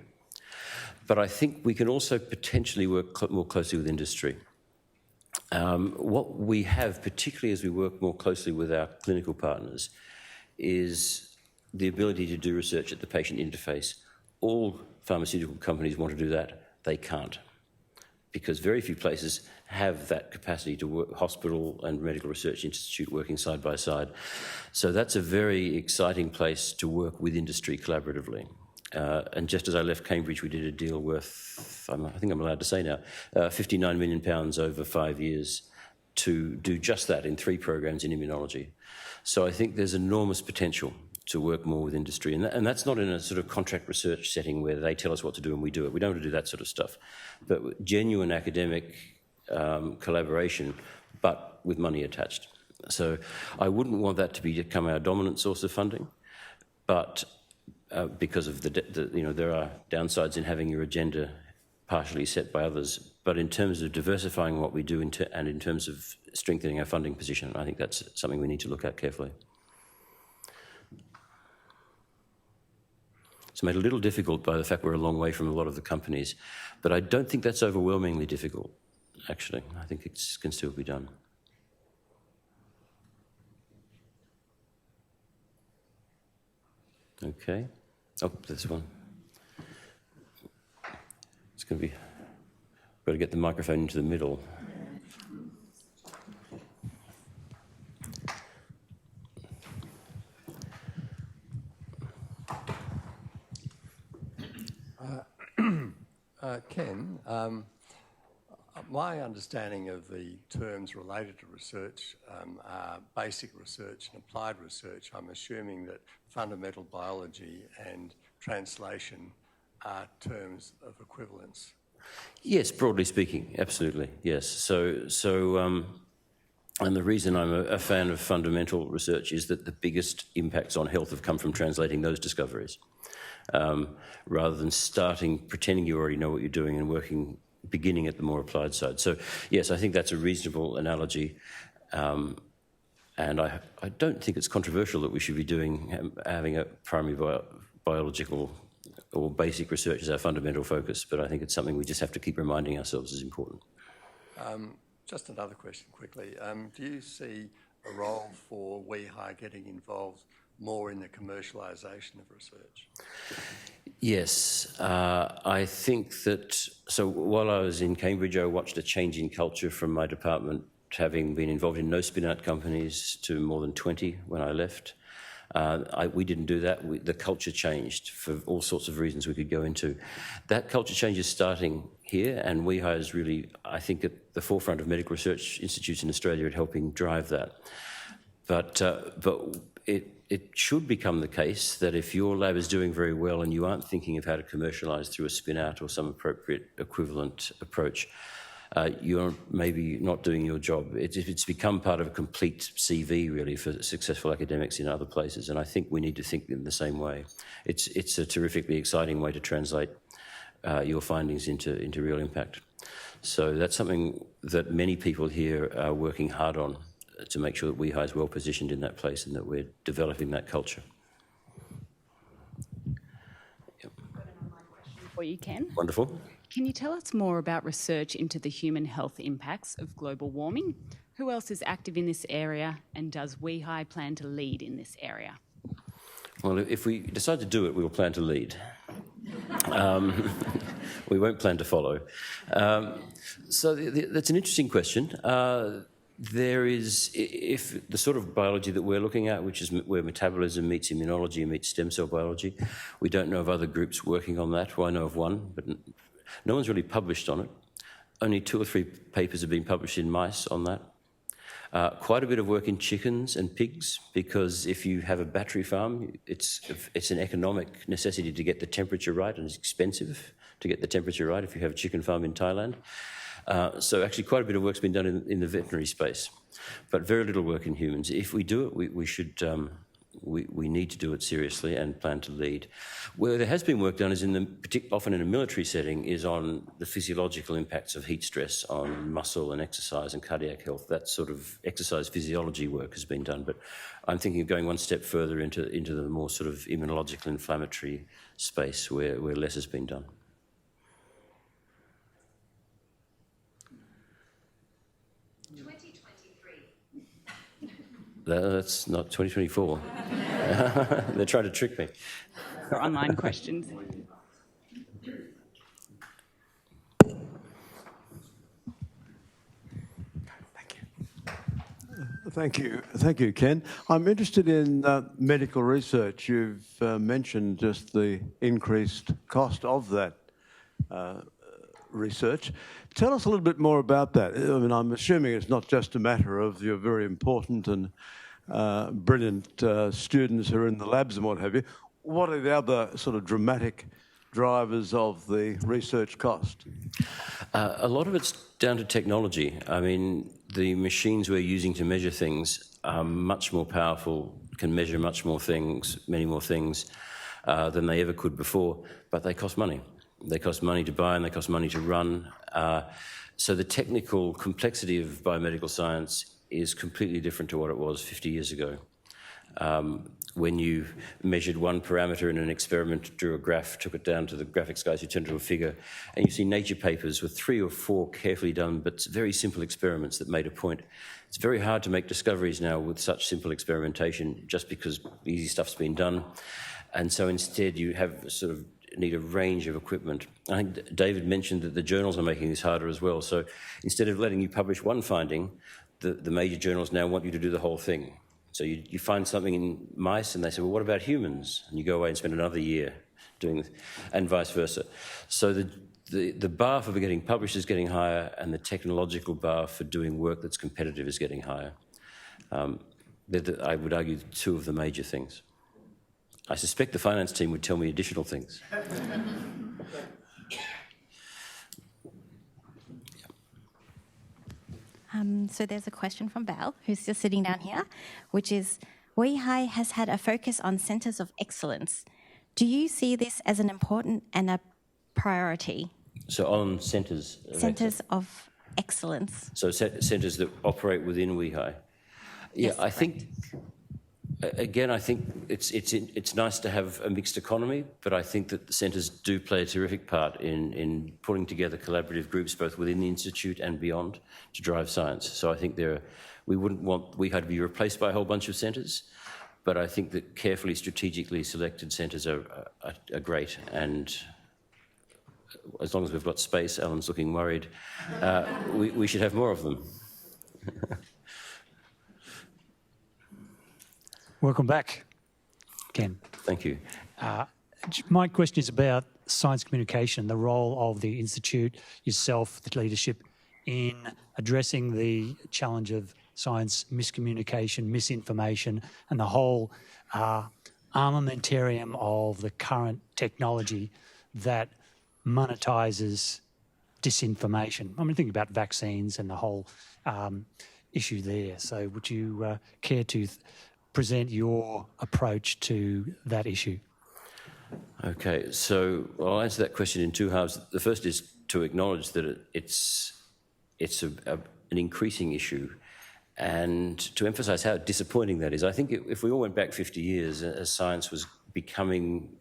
But I think we can also potentially work more closely with industry. What we have, particularly as we work more closely with our clinical partners, is the ability to do research at the patient interface. All pharmaceutical companies want to do that. They can't, because very few places have that capacity to work, hospital and medical research institute working side by side. So that's a very exciting place to work with industry collaboratively. And just as I left Cambridge, we did a deal worth, I think I'm allowed to say now, £59 million over 5 years to do just that in 3 programs in immunology. So I think there's enormous potential to work more with industry. And that's not in a sort of contract research setting where they tell us what to do and we do it. We don't want to do that sort of stuff. But genuine academic collaboration, but with money attached. So I wouldn't want that to become our dominant source of funding, but because of there are downsides in having your agenda partially set by others. But in terms of diversifying what we do and in terms of strengthening our funding position, I think that's something we need to look at carefully. It's made a little difficult by the fact we're a long way from a lot of the companies, but I don't think that's overwhelmingly difficult, actually. I think it can still be done. Okay. Oh, there's one. It's going to be... Got to get the microphone into the middle. Ken, my understanding of the terms related to research are basic research and applied research. I'm assuming that fundamental biology and translation are terms of equivalence. Yes, broadly speaking, absolutely, yes. So and the reason I'm a fan of fundamental research is that the biggest impacts on health have come from translating those discoveries. Rather than pretending you already know what you're doing and beginning at the more applied side. So, yes, I think that's a reasonable analogy. And I don't think it's controversial that we should be having a primary biological or basic research as our fundamental focus, but I think it's something we just have to keep reminding ourselves is important. Just another question quickly. Do you see a role for WEHI getting involved more in the commercialisation of research? Yes, I think that, so while I was in Cambridge, I watched a change in culture from my department, having been involved in no spin-out companies to more than 20 when I left. We didn't do that. The culture changed for all sorts of reasons we could go into. That culture change is starting here, and WEHI is really, I think, at the forefront of medical research institutes in Australia at helping drive that. But it should become the case that if your lab is doing very well and you aren't thinking of how to commercialise through a spin-out or some appropriate equivalent approach, you're maybe not doing your job. It's become part of a complete CV, really, for successful academics in other places, and I think we need to think in the same way. It's a terrifically exciting way to translate your findings into real impact. So that's something that many people here are working hard on, to make sure that WEHI is well positioned in that place and that we're developing that culture. Yep. I've got an online question for you, Ken. Wonderful. Can you tell us more about research into the human health impacts of global warming? Who else is active in this area, and does WEHI plan to lead in this area? Well, if we decide to do it, we will plan to lead. We won't plan to follow. So that's an interesting question. There is, if the sort of biology that we're looking at, which is where metabolism meets immunology and meets stem cell biology, we don't know of other groups working on that. Well, I know of one, but no one's really published on it. Only 2 or 3 papers have been published in mice on that. Quite a bit of work in chickens and pigs, because if you have a battery farm, it's an economic necessity to get the temperature right, and it's expensive to get the temperature right if you have a chicken farm in Thailand. So actually quite a bit of work's been done in the veterinary space, but very little work in humans. If we do it, we should We need to do it seriously and plan to lead. Where there has been work done is often in a military setting, is on the physiological impacts of heat stress on muscle and exercise and cardiac health. That sort of exercise physiology work has been done, but I'm thinking of going one step further into the more sort of immunological inflammatory space where less has been done. That's not 2024. They're trying to trick me. For online questions. Thank you, Ken. I'm interested in medical research. You've mentioned just the increased cost of that research. Tell us a little bit more about that. I mean, I'm assuming it's not just a matter of your very important and brilliant students who are in the labs and what have you. What are the other sort of dramatic drivers of the research cost? A lot of it's down to technology. I mean, the machines we're using to measure things are much more powerful, can measure much more things, many more things than they ever could before, but they cost money. They cost money to buy and they cost money to run. So the technical complexity of biomedical science is completely different to what it was 50 years ago. When you measured one parameter in an experiment, drew a graph, took it down to the graphics guys who turned it into a figure, and you see Nature papers with 3 or 4 carefully done but very simple experiments that made a point. It's very hard to make discoveries now with such simple experimentation just because easy stuff's been done. And so instead you have sort of need a range of equipment. I think David mentioned that the journals are making this harder as well. So instead of letting you publish one finding, the major journals now want you to do the whole thing. So you find something in mice and they say, well, what about humans? And you go away and spend another year doing this, and vice versa. So the bar for getting published is getting higher, and the technological bar for doing work that's competitive is getting higher. I would argue 2 of the major things. I suspect the finance team would tell me additional things. So there's a question from Val, who's just sitting down here, which is, WEHI has had a focus on centres of excellence. Do you see this as an important and a priority? So on centres? Centres of excellence. So centres that operate within WEHI? Yeah, Yes, I think... Again, I think it's nice to have a mixed economy, but I think that the centres do play a terrific part in putting together collaborative groups both within the Institute and beyond to drive science. So I think we wouldn't want WEHI to be replaced by a whole bunch of centres, but I think that carefully, strategically selected centres are great. And as long as we've got space, Alan's looking worried, we should have more of them. Welcome back, Ken. Thank you. My question is about science communication, the role of the Institute, yourself, the leadership, in addressing the challenge of science miscommunication, misinformation, and the whole armamentarium of the current technology that monetises disinformation. I mean, think about vaccines and the whole issue there. So would you care to present your approach to that issue? Okay, so I'll answer that question in 2 halves. The first is to acknowledge that it's an increasing issue, and to emphasise how disappointing that is. I think if we all went back 50 years as science was becoming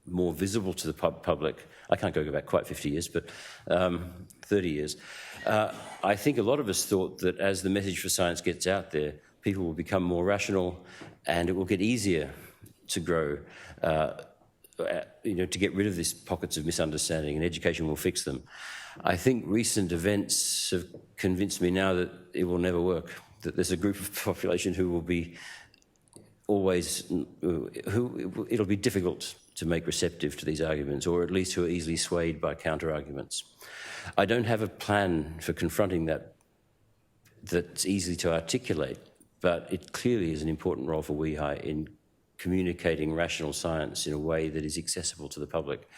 more visible to the public, I can't go back quite 50 years, but 30 years, I think a lot of us thought that as the message for science gets out there, people will become more rational, and it will get easier to grow, to get rid of these pockets of misunderstanding, and education will fix them. I think recent events have convinced me now that it will never work, that there's a group of population who will be it'll be difficult to make receptive to these arguments, or at least who are easily swayed by counter-arguments. I don't have a plan for confronting that's easy to articulate, but it clearly is an important role for WEHI in communicating rational science in a way that is accessible to the public.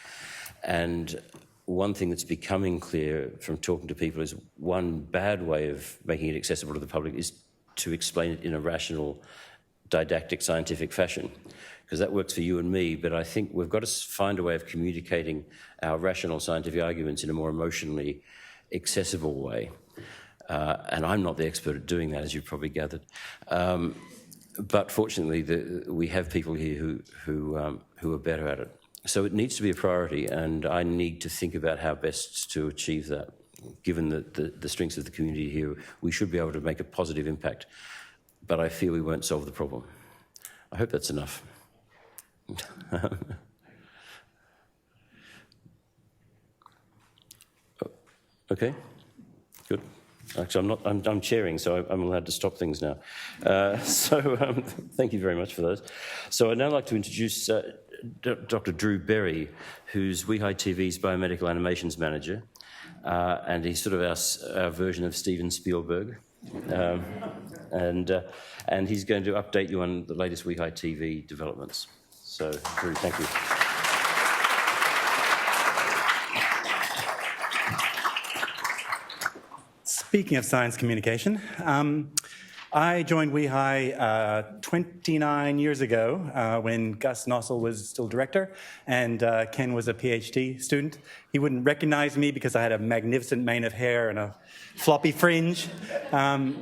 And one thing that's becoming clear from talking to people is one bad way of making it accessible to the public is to explain it in a rational didactic scientific fashion, because that works for you and me, but I think we've got to find a way of communicating our rational scientific arguments in a more emotionally accessible way. And I'm not the expert at doing that, as you've probably gathered. But fortunately, we have people here who are better at it. So it needs to be a priority, and I need to think about how best to achieve that. Given the strengths of the community here, we should be able to make a positive impact, but I fear we won't solve the problem. I hope that's enough. Okay, good. Actually, I'm chairing, so I'm allowed to stop things now. Thank you very much for those. So I'd now like to introduce Dr. Drew Berry, who's WEHI TV's Biomedical Animations Manager, and he's sort of our version of Steven Spielberg. And he's going to update you on the latest WEHI TV developments. So, Drew, thank you. Speaking of science communication, I joined WEHI 29 years ago when Gus Nossel was still director and Ken was a PhD student. He wouldn't recognise me because I had a magnificent mane of hair and a floppy fringe. Next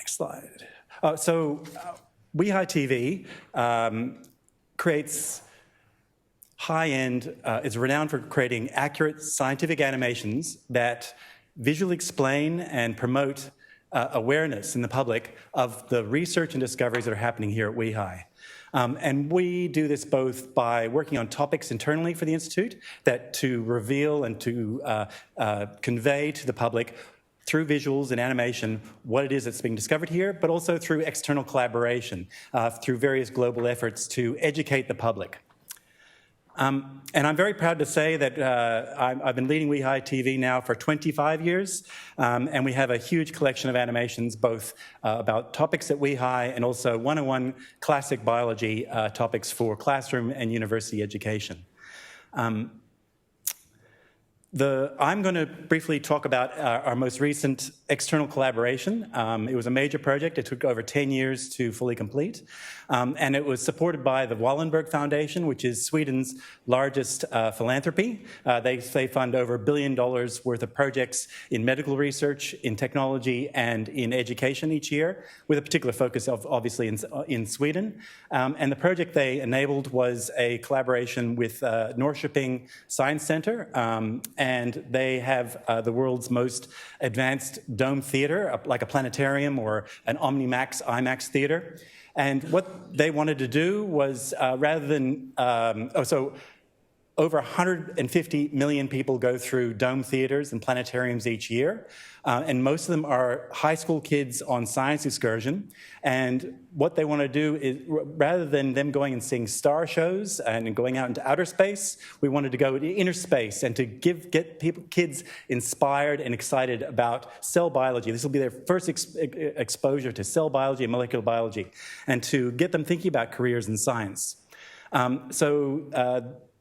slide. WEHI TV creates high-end, is renowned for creating accurate scientific animations that visually explain and promote awareness in the public of the research and discoveries that are happening here at WEHI. And we do this both by working on topics internally for the Institute that to reveal and to convey to the public through visuals and animation what it is that's being discovered here, but also through external collaboration, through various global efforts to educate the public. And I'm very proud to say that I've been leading WEHI TV now for 25 years, and we have a huge collection of animations, both about topics at WEHI and also one-on-one classic biology topics for classroom and university education. I'm going to briefly talk about our most recent external collaboration. It was a major project. It took over 10 years to fully complete. And it was supported by the Wallenberg Foundation, which is Sweden's largest philanthropy. They fund over $1 billion worth of projects in medical research, in technology, and in education each year, with a particular focus of obviously in Sweden. And the project they enabled was a collaboration with Norrköping Science Center, and they have the world's most advanced dome theater, like a planetarium or an Omnimax IMAX theater. And what they wanted to do was, rather than, over 150 million people go through dome theaters and planetariums each year, and most of them are high school kids on science excursion. And what they want to do is, rather than them going and seeing star shows and going out into outer space, we wanted to go into inner space and to get kids inspired and excited about cell biology. This will be their first exposure to cell biology and molecular biology, and to get them thinking about careers in science.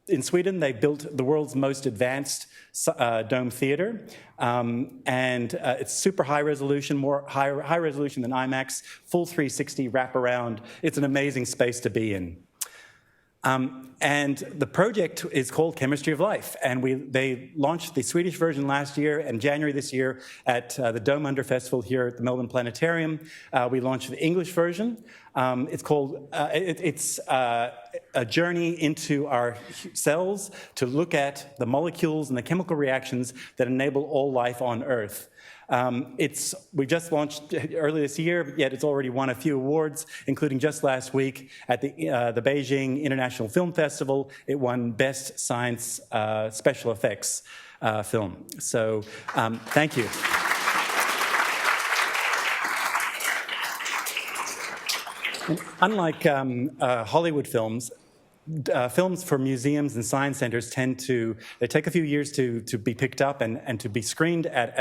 In Sweden, they built the world's most advanced dome theater, and it's super high resolution, high resolution than IMAX, full 360 wraparound. It's an amazing space to be in. And the project is called Chemistry of Life, and they launched the Swedish version last year, and January this year at the Dome Under Festival here at the Melbourne Planetarium. We launched the English version. It's called, it's a journey into our cells to look at the molecules and the chemical reactions that enable all life on Earth. We just launched earlier this year, yet it's already won a few awards, including just last week at the Beijing International Film Festival. It won Best Science Special Effects film. So thank you. Unlike Hollywood films, films for museums and science centers they take a few years to be picked up and to be screened at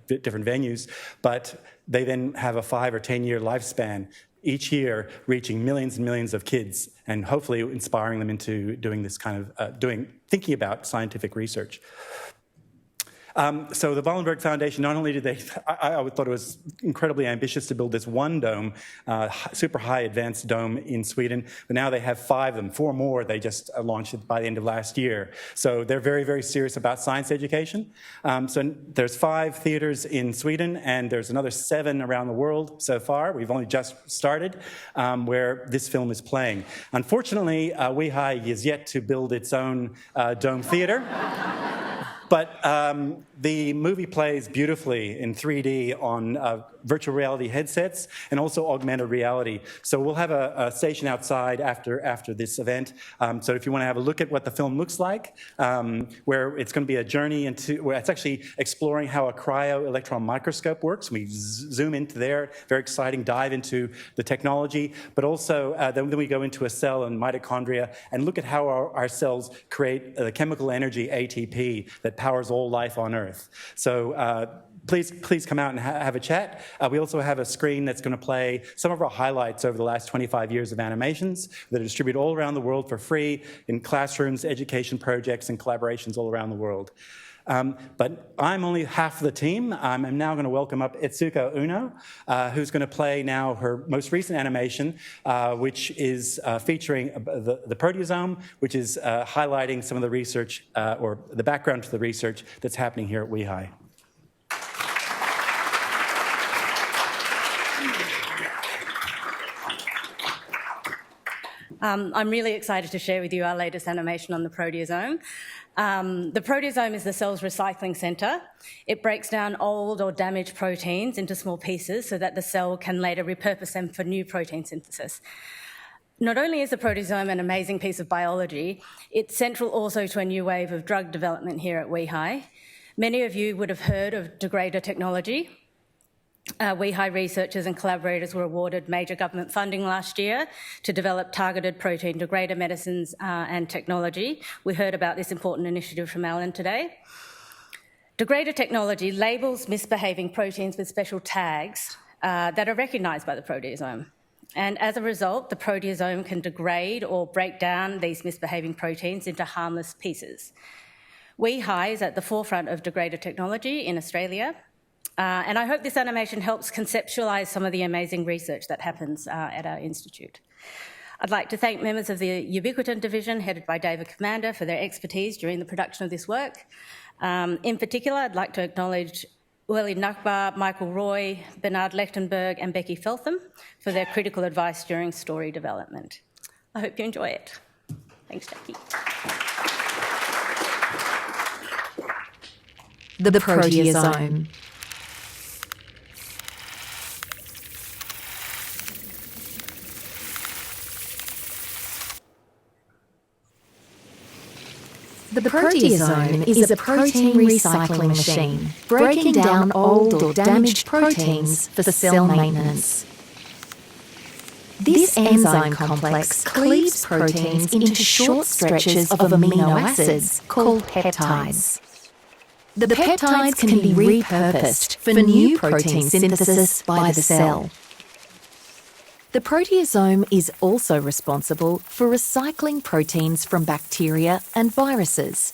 different venues, but they then have a 5 or 10 year lifespan, each year reaching millions and millions of kids and hopefully inspiring them into doing this kind of, thinking about scientific research. So the Wallenberg Foundation, not only did they, I thought it was incredibly ambitious to build this one dome, super high advanced dome in Sweden, but now they have 5 of them, 4 more they just launched it by the end of last year. So they're very, very serious about science education. So there's 5 theatres in Sweden, and there's another 7 around the world so far. We've only just started where this film is playing. Unfortunately, WEHI is yet to build its own dome theatre. But the movie plays beautifully in 3D on virtual reality headsets and also augmented reality. So we'll have a station outside after this event. So if you want to have a look at what the film looks like, where it's going to be a journey into, where it's actually exploring how a cryo-electron microscope works. We zoom into there, very exciting dive into the technology, but also then we go into a cell and mitochondria and look at how our cells create the chemical energy ATP that powers all life on Earth. So please come out and have a chat. We also have a screen that's going to play some of our highlights over the last 25 years of animations that are distributed all around the world for free in classrooms, education projects, and collaborations all around the world. But I'm only half the team. I'm now going to welcome up Etsuko Uno, who's going to play now her most recent animation, which is featuring the Proteasome, which is highlighting some of the research or the background to the research that's happening here at WEHI. I'm really excited to share with you our latest animation on the proteasome. The proteasome is the cell's recycling centre. It breaks down old or damaged proteins into small pieces so that the cell can later repurpose them for new protein synthesis. Not only is the proteasome an amazing piece of biology, it's central also to a new wave of drug development here at WEHI. Many of you would have heard of degrader technology. WEHI researchers and collaborators were awarded major government funding last year to develop targeted protein degrader medicines and technology. We heard about this important initiative from Alan today. Degrader technology labels misbehaving proteins with special tags that are recognised by the proteasome. And as a result, the proteasome can degrade or break down these misbehaving proteins into harmless pieces. WEHI is at the forefront of degrader technology in Australia. And I hope this animation helps conceptualise some of the amazing research that happens at our institute. I'd like to thank members of the Ubiquitin Division, headed by David Commander, for their expertise during the production of this work. In particular, I'd like to acknowledge Willie Nuckbar, Michael Roy, Bernard Lechtenberg and Becky Feltham for their critical advice during story development. I hope you enjoy it. Thanks, Jackie. The proteasome. The proteasome is a protein recycling machine, breaking down old or damaged proteins for cell maintenance. This enzyme complex cleaves proteins into short stretches of amino acids called peptides. The peptides can be repurposed for new protein synthesis by the cell. The proteasome is also responsible for recycling proteins from bacteria and viruses.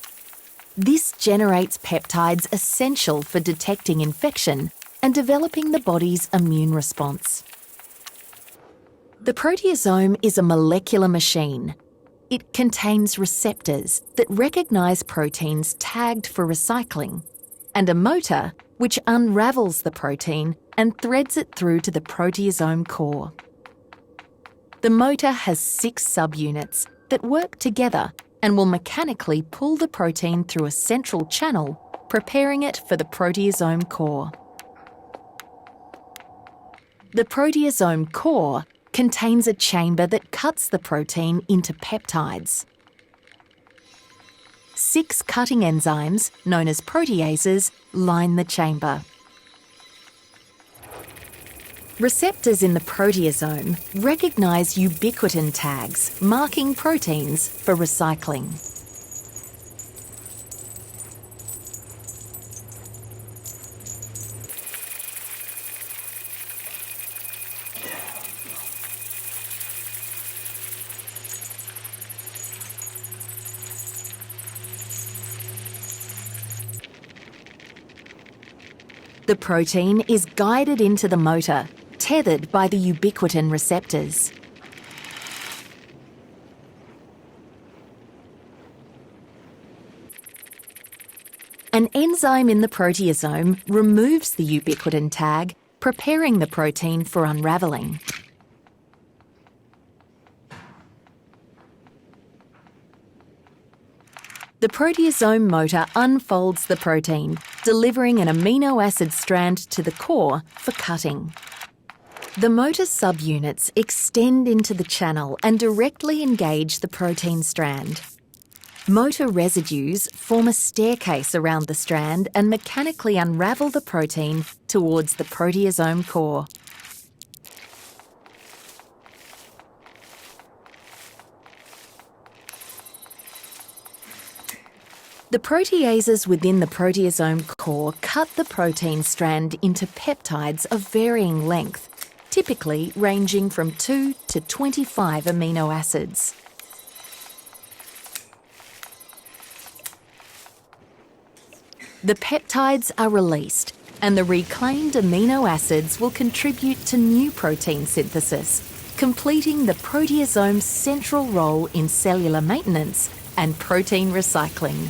This generates peptides essential for detecting infection and developing the body's immune response. The proteasome is a molecular machine. It contains receptors that recognise proteins tagged for recycling, and a motor which unravels the protein and threads it through to the proteasome core. The motor has 6 subunits that work together and will mechanically pull the protein through a central channel, preparing it for the proteasome core. The proteasome core contains a chamber that cuts the protein into peptides. 6 cutting enzymes, known as proteases, line the chamber. Receptors in the proteasome recognise ubiquitin tags, marking proteins for recycling. The protein is guided into the motor, tethered by the ubiquitin receptors. An enzyme in the proteasome removes the ubiquitin tag, preparing the protein for unravelling. The proteasome motor unfolds the protein, delivering an amino acid strand to the core for cutting. The motor subunits extend into the channel and directly engage the protein strand. Motor residues form a staircase around the strand and mechanically unravel the protein towards the proteasome core. The proteases within the proteasome core cut the protein strand into peptides of varying length, typically ranging from 2 to 25 amino acids. The peptides are released, and the reclaimed amino acids will contribute to new protein synthesis, completing the proteasome's central role in cellular maintenance and protein recycling.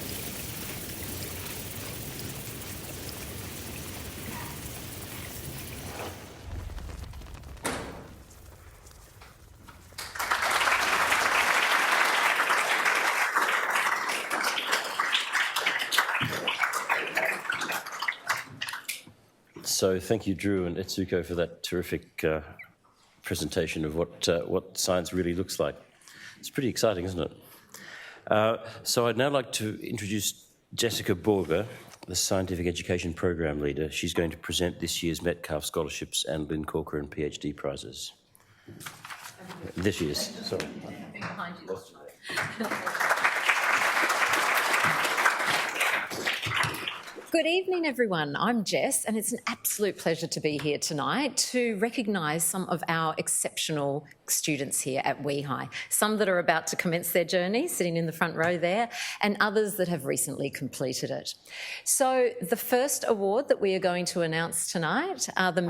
So thank you, Drew and Etsuko, for that terrific presentation of what science really looks like. It's pretty exciting, isn't it? So I'd now like to introduce Jessica Borger, the Scientific Education Program Leader. She's going to present this year's Metcalfe Scholarships and Lynn Corcoran PhD prizes. There she is, sorry. Behind you. Good evening, everyone. I'm Jess, and it's an absolute pleasure to be here tonight to recognise some of our exceptional students here at WEHI, some that are about to commence their journey, sitting in the front row there, and others that have recently completed it. So the first award that we are going to announce tonight are the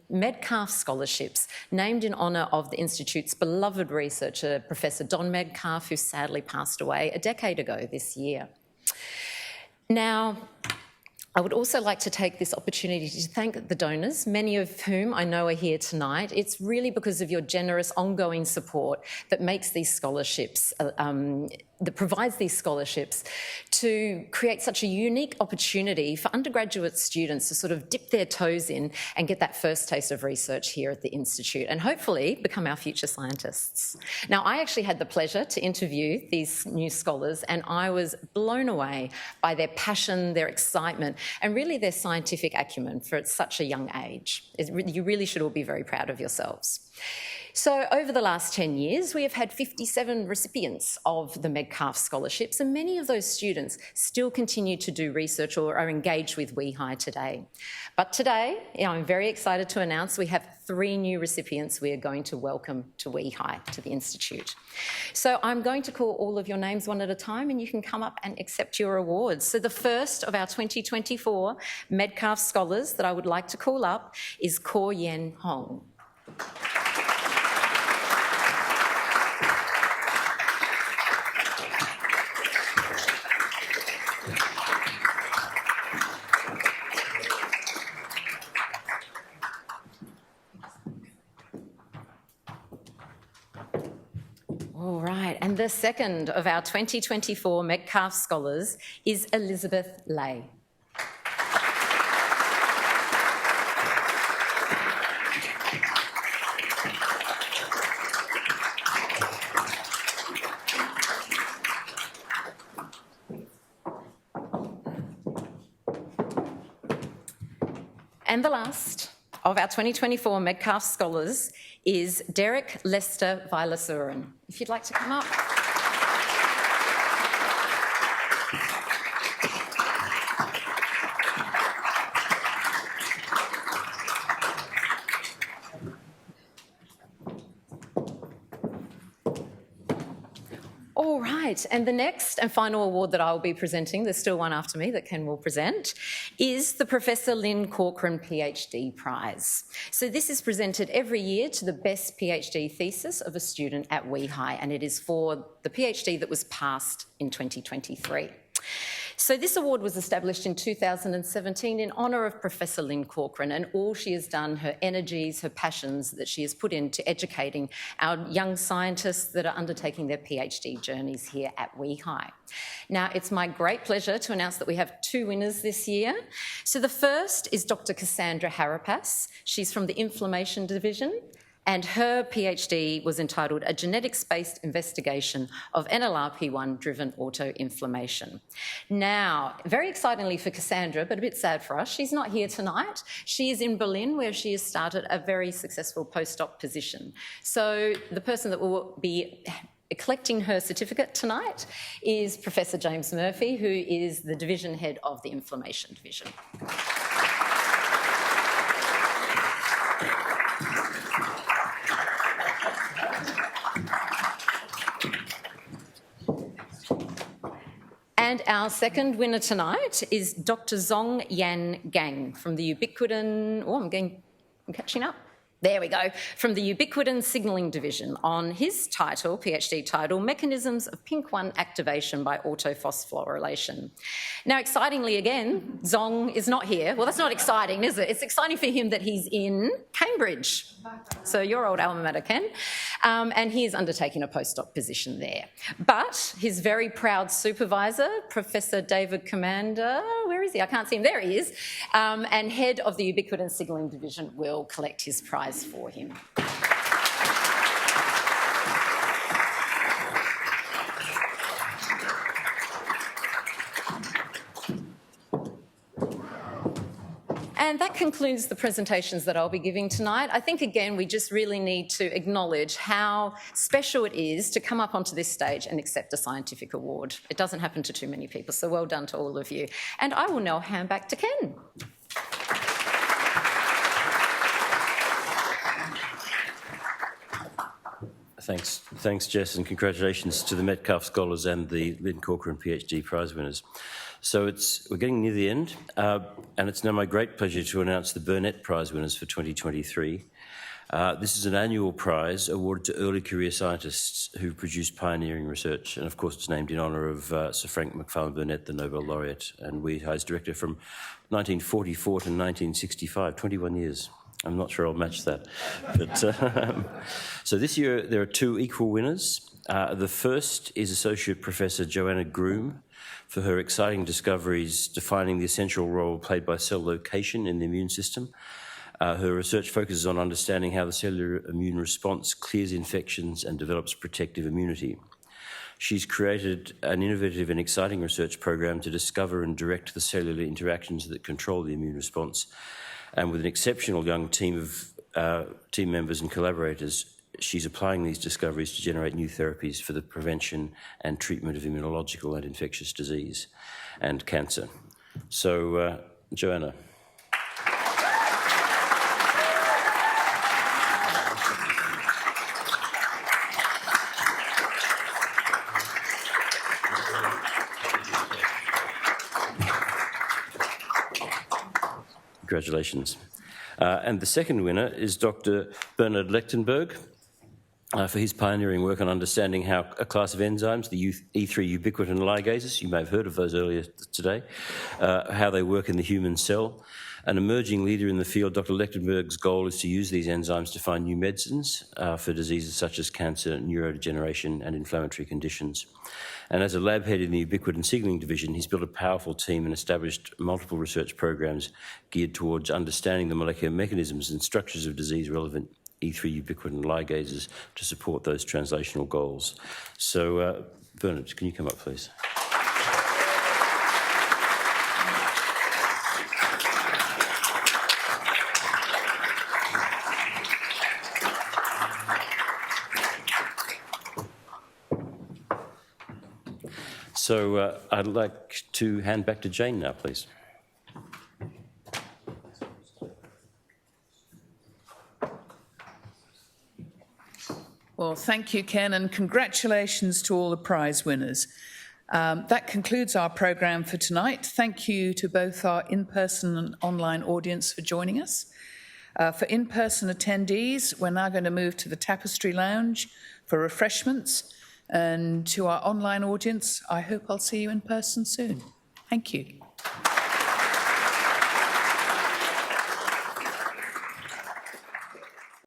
Metcalfe Scholarships, named in honour of the Institute's beloved researcher, Professor Don Metcalfe, who sadly passed away a decade ago this year. Now, I would also like to take this opportunity to thank the donors, many of whom I know are here tonight. It's really because of your generous ongoing support that makes these scholarships, that provides these scholarships to create such a unique opportunity for undergraduate students to sort of dip their toes in and get that first taste of research here at the Institute and hopefully become our future scientists. Now, I actually had the pleasure to interview these new scholars, and I was blown away by their passion, their excitement, and really their scientific acumen for such a young age. You really should all be very proud of yourselves. So over the last 10 years, we have had 57 recipients of the Metcalfe Scholarships, and many of those students still continue to do research or are engaged with WEHI today. But today, I'm very excited to announce we have 3 new recipients we are going to welcome to WEHI, to the Institute. So I'm going to call all of your names one at a time, and you can come up and accept your awards. So the first of our 2024 Metcalfe Scholars that I would like to call up is Ko Yen Hong. All right, and the second of our 2024 Metcalfe Scholars is Elizabeth Lay. And the last of our 2024 Metcalfe Scholars is Derek Lester Vilassuren. If you'd like to come up. All right, and the next and final award that I will be presenting, there's still one after me that Ken will present, is the Professor Lynn Corcoran PhD Prize. So this is presented every year to the best PhD thesis of a student at WEHI, and it is for the PhD that was passed in 2023. So this award was established in 2017 in honour of Professor Lynn Corcoran and all she has done, her energies, her passions that she has put into educating our young scientists that are undertaking their PhD journeys here at WEHI. Now, it's my great pleasure to announce that we have 2 winners this year. So the first is Dr. Cassandra Harapas. She's from the Inflammation Division, and her PhD was entitled A Genetics-Based Investigation of NLRP1-Driven Autoinflammation. Now, very excitingly for Cassandra, but a bit sad for us, she's not here tonight. She is in Berlin, where she has started a very successful postdoc position. So the person that will be collecting her certificate tonight is Professor James Murphy, who is the division head of the Inflammation Division. And our second winner tonight is Dr. Zong Yan Gang from the Ubiquitin... Oh, I'm catching up. There we go. From the Ubiquitin Signalling Division on his title, PhD title, Mechanisms of PINK1 Activation by Autophosphorylation. Now, excitingly again, Zong is not here. Well, that's not exciting, is it? It's exciting for him that he's in Cambridge. So your old alma mater, Ken. And he is undertaking a postdoc position there. But his very proud supervisor, Professor David Commander, where is he? I can't see him. There he is. And head of the Ubiquitin Signalling Division will collect his prize for him. And that concludes the presentations that I'll be giving tonight. I think, again, we just really need to acknowledge how special it is to come up onto this stage and accept a scientific award. It doesn't happen to too many people, so well done to all of you. And I will now hand back to Ken. Thanks, Jess, and congratulations to the Metcalfe Scholars and the Lynn Corcoran PhD Prize winners. So we're getting near the end, and it's now my great pleasure to announce the Burnett Prize winners for 2023. This is an annual prize awarded to early career scientists who produce pioneering research, and of course it's named in honour of Sir Frank Macfarlane Burnett, the Nobel laureate and WEHI's director from 1944 to 1965, 21 years. I'm not sure I'll match that. But, so this year there are 2 equal winners. The first is Associate Professor Joanna Groom for her exciting discoveries defining the essential role played by cell location in the immune system. Her research focuses on understanding how the cellular immune response clears infections and develops protective immunity. She's created an innovative and exciting research program to discover and direct the cellular interactions that control the immune response. And with an exceptional young team of team members and collaborators, she's applying these discoveries to generate new therapies for the prevention and treatment of immunological and infectious disease and cancer. So, Joanna. Congratulations. And the second winner is Dr. Bernard Lechtenberg for his pioneering work on understanding how a class of enzymes, the E3 ubiquitin ligases, you may have heard of those earlier today, how they work in the human cell. An emerging leader in the field, Dr. Lechtenberg's goal is to use these enzymes to find new medicines for diseases such as cancer, neurodegeneration and inflammatory conditions. And as a lab head in the Ubiquitin Signalling Division, he's built a powerful team and established multiple research programs geared towards understanding the molecular mechanisms and structures of disease-relevant E3 ubiquitin ligases to support those translational goals. So, Bernard, can you come up, please? So I'd like to hand back to Jane now, please. Well, thank you, Ken, and congratulations to all the prize winners. That concludes our programme for tonight. Thank you to both our in-person and online audience for joining us. For in-person attendees, we're now going to move to the Tapestry Lounge for refreshments. And to our online audience, I hope I'll see you in person soon. Thank you.